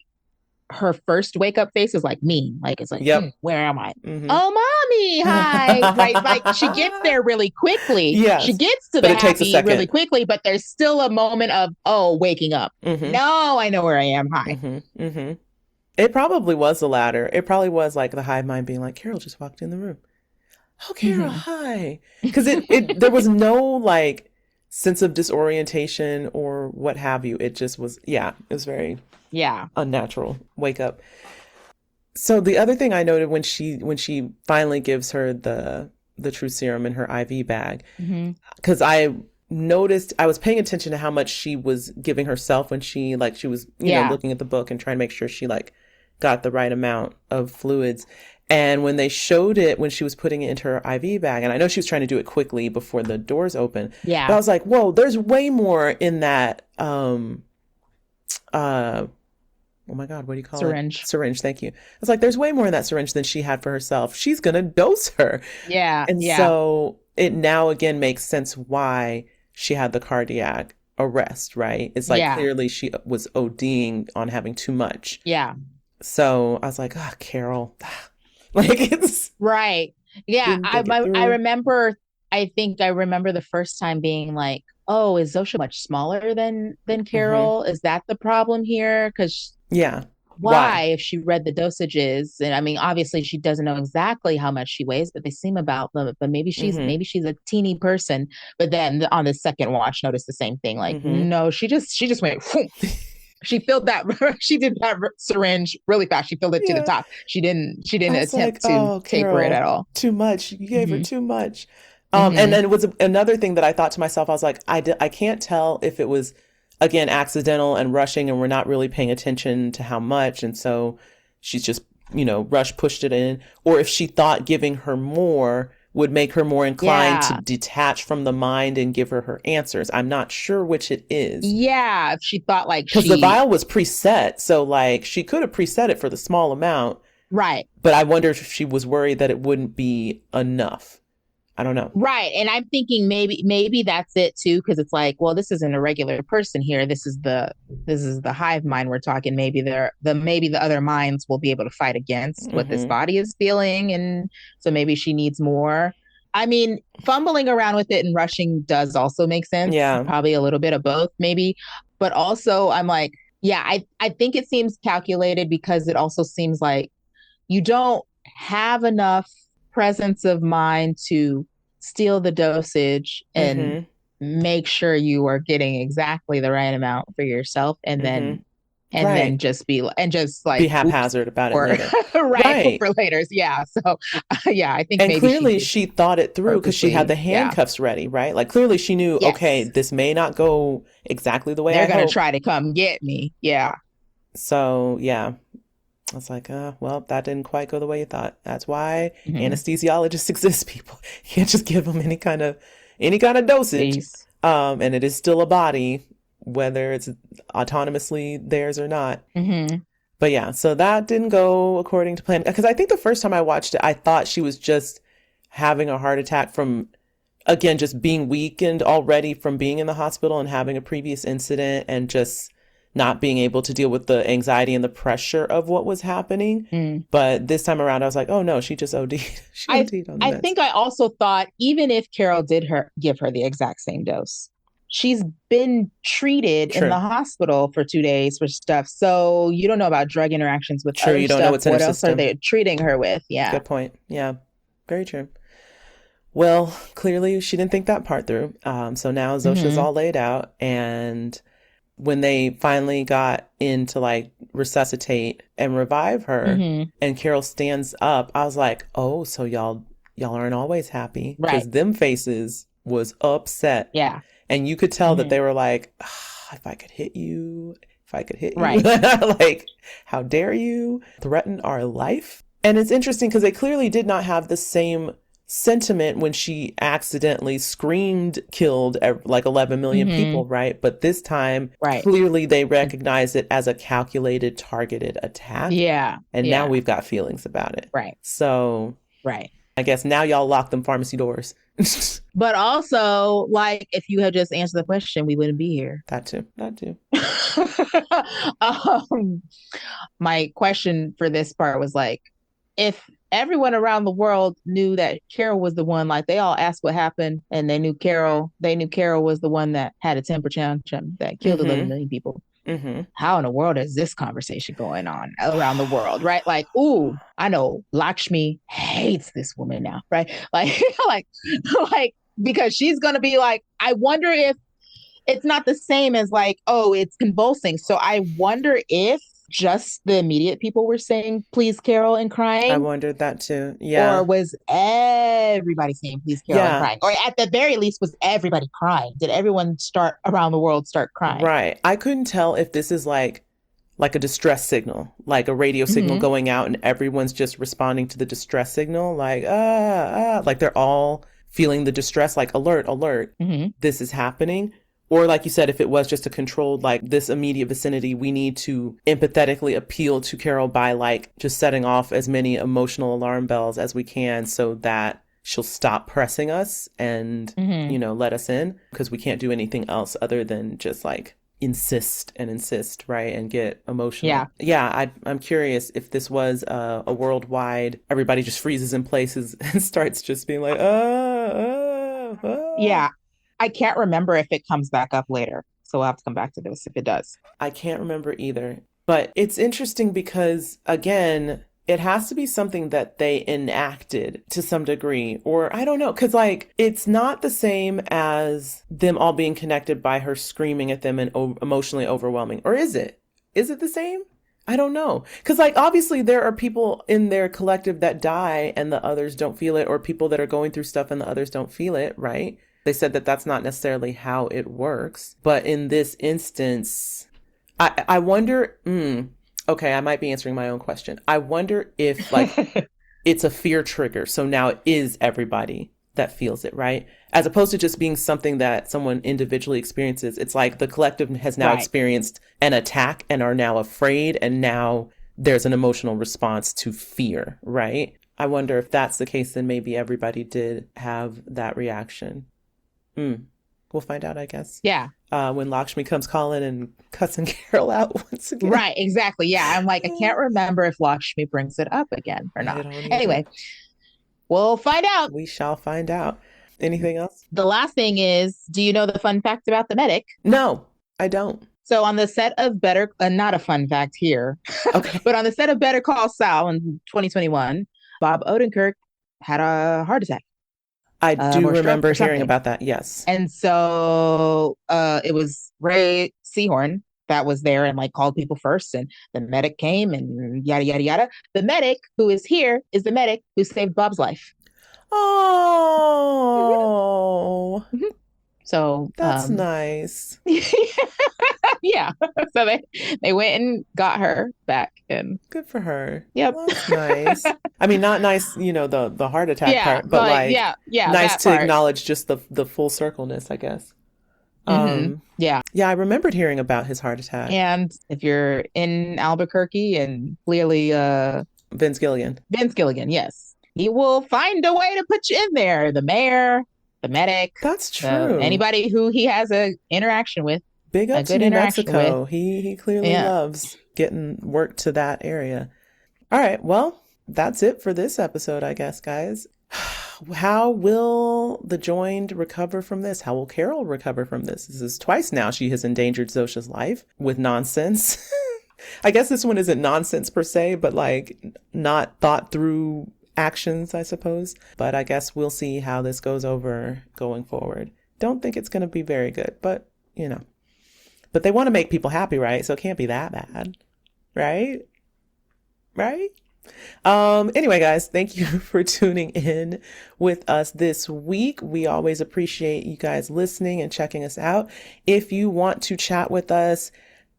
her first wake up face is like mean. Like it's like, Yep. where am I? Hmm. Oh, mommy, hi. Right. Like she gets there really quickly. She Yes, gets to but the it takes a happy really second. quickly, but there's still a moment of, oh, waking up. Hmm. No, I know where I am. Hi. Hmm. Hmm. It probably was the latter. It probably was like the hive mind being like, Carol just walked in the room. Oh, Carol, Hmm. hi. Because there was no like sense of disorientation or what have you. It just was, yeah, it was very Yeah. unnatural. Wake up. So the other thing I noted when she finally gives her the true serum in her IV bag, Hmm. because I noticed I was paying attention to how much she was giving herself when she was Yeah. looking at the book and trying to make sure she like got the right amount of fluids. And when they showed it when she was putting it into her IV bag, and I know she was trying to do it quickly before the doors open, but I Yeah. was like, whoa, there's way more in that uh oh my God, what do you call it? Syringe. Syringe, thank you. I was like, there's way more in that syringe than she had for herself. She's gonna dose her. Yeah. And Yeah. so it now again makes sense why she had the cardiac arrest, right? It's like Yeah. clearly she was ODing on having too much. Yeah. So I was like, ah, Carol. Like it's Right. Yeah. didn't I think it I, I through. remember. I think I remember the first time being like, "Oh, is Zosha much smaller than Hmm. Carol? Is that the problem here? Because Yeah. why, Why? if she read the dosages, and I mean, obviously she doesn't know exactly how much she weighs, but they seem about them. But Hmm. maybe she's a teeny person. But then on the second watch, noticed the same thing. Like, Hmm. no, she just went. Whoom. She filled that. She did that syringe really fast. She filled it to the Yeah. top. She didn't I was like, attempt to oh, taper it at Carol, all. too much. You gave her Hmm. too much. And Hmm. then it was another thing that I thought to myself, I was like, I can't tell if it was, again, accidental and rushing and we're not really paying attention to how much. And so she's just, rush pushed it in. Or if she thought giving her more would make her more inclined to Yeah. detach from the mind and give her answers. I'm not sure which it is. Yeah. If she thought like Because the she, vial was preset. So, like, she could have preset it for the small amount. right. But I wonder if she was worried that it wouldn't be enough. I don't know. Right. And I'm thinking maybe that's it too, because it's like, well, this isn't a regular person here. This is the hive mind we're talking. Maybe the other minds will be able to fight against what this Hmm. body is feeling. And so maybe she needs more. I mean, fumbling around with it and rushing does also make sense. Yeah. Probably a little bit of both, maybe. But also I'm like, yeah, I think it seems calculated because it also seems like you don't have enough presence of mind to steal the dosage and Hmm. make sure you are getting exactly the right amount for yourself, and Hmm. then Right. just Be like oops, haphazard about it or later. right Right. for later. Yeah. So yeah, I think And maybe she clearly did she thought it through because she had purposely. the Yeah. handcuffs ready, right? Like clearly she knew, okay, Yes. this may not go exactly the way I They're gonna hope. try to come get me. Yeah. So yeah, I was like, well, that didn't quite go the way you thought. That's why Mm-hmm. anesthesiologists exist, people. You can't just give them any kind of dosage. Peace. And it is still a body, whether it's autonomously theirs or not. Mm-hmm. But yeah, so that didn't go according to plan. Because I think the first time I watched it, I thought she was just having a heart attack from, again, just being weakened already from being in the hospital and having a previous incident and just not being able to deal with the anxiety and the pressure of what was happening. Mm. But this time around, I was like, oh no, she just OD'd. She I OD'd on the I meds. think I also thought, even if Carol did her give her the exact same dose, she's been treated in the True. hospital for 2 days for stuff. So you don't know about drug interactions with True. other You don't know stuff. what's in her What else are system. they treating her with? Yeah. Good point. Yeah. Very true. Well, clearly she didn't think that part through. So now Zosha's Hmm. all laid out. And when they finally got in to like resuscitate and revive her Hmm. and Carol stands up, I was like, oh, so y'all aren't always happy Right. because them faces was upset. Yeah. And you could tell that Hmm. they were like, ah, if I could hit you, if I could hit you, Right. like, how dare you threaten our life? And it's interesting because they clearly did not have the same sentiment when she accidentally screamed, killed like 11 million Mm-hmm. people, right? But this time, Right. clearly they recognized it as a calculated, targeted attack. Yeah. And now Yeah. we've got feelings about it. Right. So Right. I guess now y'all lock them pharmacy doors. But also, like, if you had just answered the question, we wouldn't be here. That too. That too. um, my question for this part was like, if everyone around the world knew that Carol was the one, like they all asked what happened, and they knew Carol was the one that had a temper tantrum that killed 11 Mm-hmm. million people. Mm-hmm. How in the world is this conversation going on around the world, right? Like, ooh, I know Lakshmi hates this woman now, right? Like, like, like, because she's gonna be like, I wonder if it's not the same as like, oh, it's convulsing. So I wonder if just the immediate people were saying, please, Carol, and I crying, wondered that too. or Yeah. was everybody saying, please, Carol, and Yeah. crying? Or at the very least, was everybody crying? Did everyone start around the world start crying? Right. I couldn't tell if this is like a distress signal, like a radio signal Mm-hmm. going out and everyone's just responding to the distress signal, like, like they're all feeling the distress, like alert, alert, Mm-hmm. this is happening. Or like you said, if it was just a controlled, like this immediate vicinity, we need to empathetically appeal to Carol by like just setting off as many emotional alarm bells as we can so that she'll stop pressing us and, Mm-hmm. let us in, because we can't do anything else other than just like insist and insist, right? And get Yeah. emotional. Yeah, I'm curious if this was a worldwide, everybody just freezes in places and starts just being like, Yeah. I can't remember if it comes back up later. So we'll have to come back to this if it does. I can't remember either. But it's interesting because, again, it has to be something that they enacted to some degree. Or I don't know, because like it's not the same as them all being connected by her screaming at them and emotionally overwhelming. Or is it? Is it the same? I don't know. Because like obviously there are people in their collective that die and the others don't feel it, or people that are going through stuff and the others don't feel it, right? They said that that's not necessarily how it works. But in this instance, I wonder, okay, I might be answering my own question. I wonder if like it's a fear trigger. So now it is everybody that feels it, right? As opposed to just being something that someone individually experiences. It's like the collective has now Right. experienced an attack and are now afraid. And now there's an emotional response to fear, right? I wonder if that's the case, then maybe everybody did have that reaction. We'll find out, I guess. Yeah. When Lakshmi comes calling and cussing Carol out once again. Right. Exactly. Yeah. I'm like, I can't remember if Lakshmi brings it up again or I not. don't either. Anyway, we'll find out. We shall find out. Anything else? The last thing is, do you know the fun fact about the medic? No, I don't. So on the set of not a fun fact here, Okay. but on the set of Better Call Saul in 2021, Bob Odenkirk had a heart attack. I do or stroke remember or hearing something. about that. Yes. And so it was Ray Seahorn that was there and like called people first, and the medic came and yada yada yada. The medic who is here is the medic who saved Bob's life. Oh, Mhm. So that's nice. yeah. So they went and got her back, and Good for her. yep. Well, that's nice. I mean, not nice, the heart attack Yeah, part, but like yeah, nice that to part. acknowledge just the full circleness, I guess. Yeah. Yeah, I remembered hearing about his heart attack. And if you're in Albuquerque, and clearly Vince Gilligan, yes, he will find a way to put you in there. The mayor, the medic, that's true. anybody who he has a interaction with. Big A up to good New interaction Mexico. with. He clearly Yeah. loves getting work to that area. All right, well, that's it for this episode, I guess, guys. How will the joined recover from this? How will Carol recover from this? This is twice now she has endangered Zosha's life with nonsense. I guess this one isn't nonsense per se, but like not thought through actions, I suppose. But I guess we'll see how this goes over going forward. Don't think it's going to be very good, but But they want to make people happy, right? So it can't be that bad, right? Right? Anyway, guys, thank you for tuning in with us this week. We always appreciate you guys listening and checking us out. If you want to chat with us,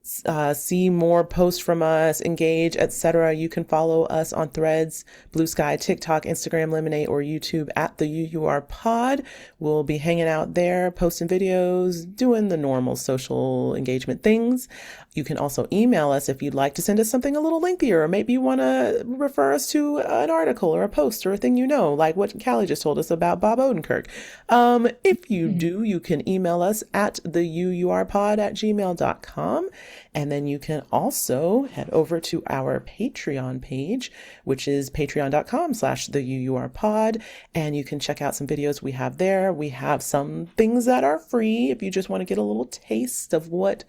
see more posts from us, engage, etc., you can follow us on Threads, Blue Sky, TikTok, Instagram, Lemonade, or YouTube at the UUR Pod. We'll be hanging out there, posting videos, doing the normal social engagement things. You can also email us if you'd like to send us something a little lengthier, or maybe you want to refer us to an article or a post or a thing like what Callie just told us about Bob Odenkirk. If you do, you can email us at theuurpod@gmail.com. And then you can also head over to our Patreon page, which is patreon.com/theuurpod. And you can check out some videos we have there. We have some things that are free if you just want to get a little taste of what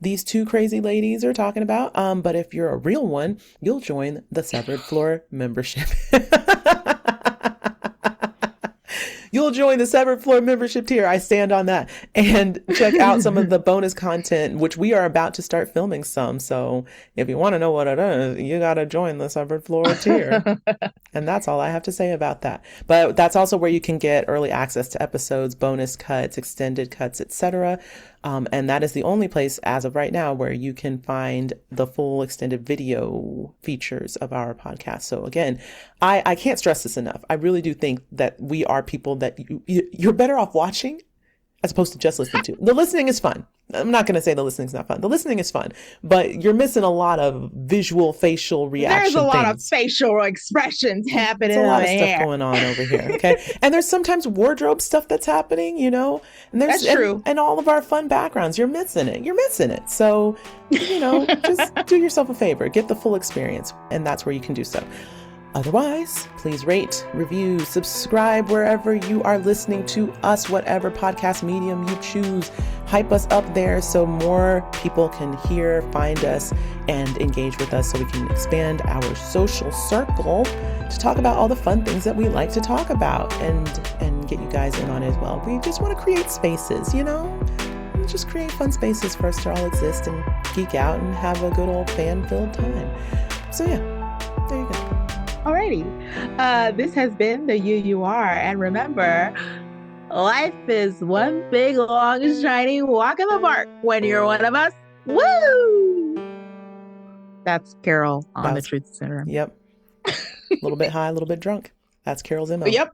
these two crazy ladies are talking about. But if you're a real one, you'll join the Severed Floor membership. You'll join the Severed Floor membership tier. I stand on that. And check out some of the bonus content, which we are about to start filming some. So if you want to know what it is, you got to join the Severed Floor tier. And that's all I have to say about that. But that's also where you can get early access to episodes, bonus cuts, extended cuts, etc. And that is the only place as of right now where you can find the full extended video features of our podcast. So again, I can't stress this enough. I really do think that we are people that you're better off watching as opposed to just listening to. The listening is fun. I'm not going to say the listening's not fun. The listening is fun, but you're missing a lot of visual facial reaction. There's a lot of facial expressions happening. There's a lot of stuff going on over here. Okay. And there's sometimes wardrobe stuff that's happening, And that's true. And all of our fun backgrounds, you're missing it. So, just do yourself a favor, get the full experience. And that's where you can do so. Otherwise, please rate, review, subscribe wherever you are listening to us, whatever podcast medium you choose. Hype us up there so more people can hear, find us, and engage with us so we can expand our social circle to talk about all the fun things that we like to talk about and get you guys in on it as well. We just want to create spaces, just create fun spaces for us to all exist and geek out and have a good old fan-filled time. So yeah, there you go. Alrighty. This has been the UUR. And remember, life is one big, long, shiny walk in the park when you're one of us. Woo! That's Carol on the Truth Serum. Yep. A little bit high, a little bit drunk. That's Carol's MO. Yep.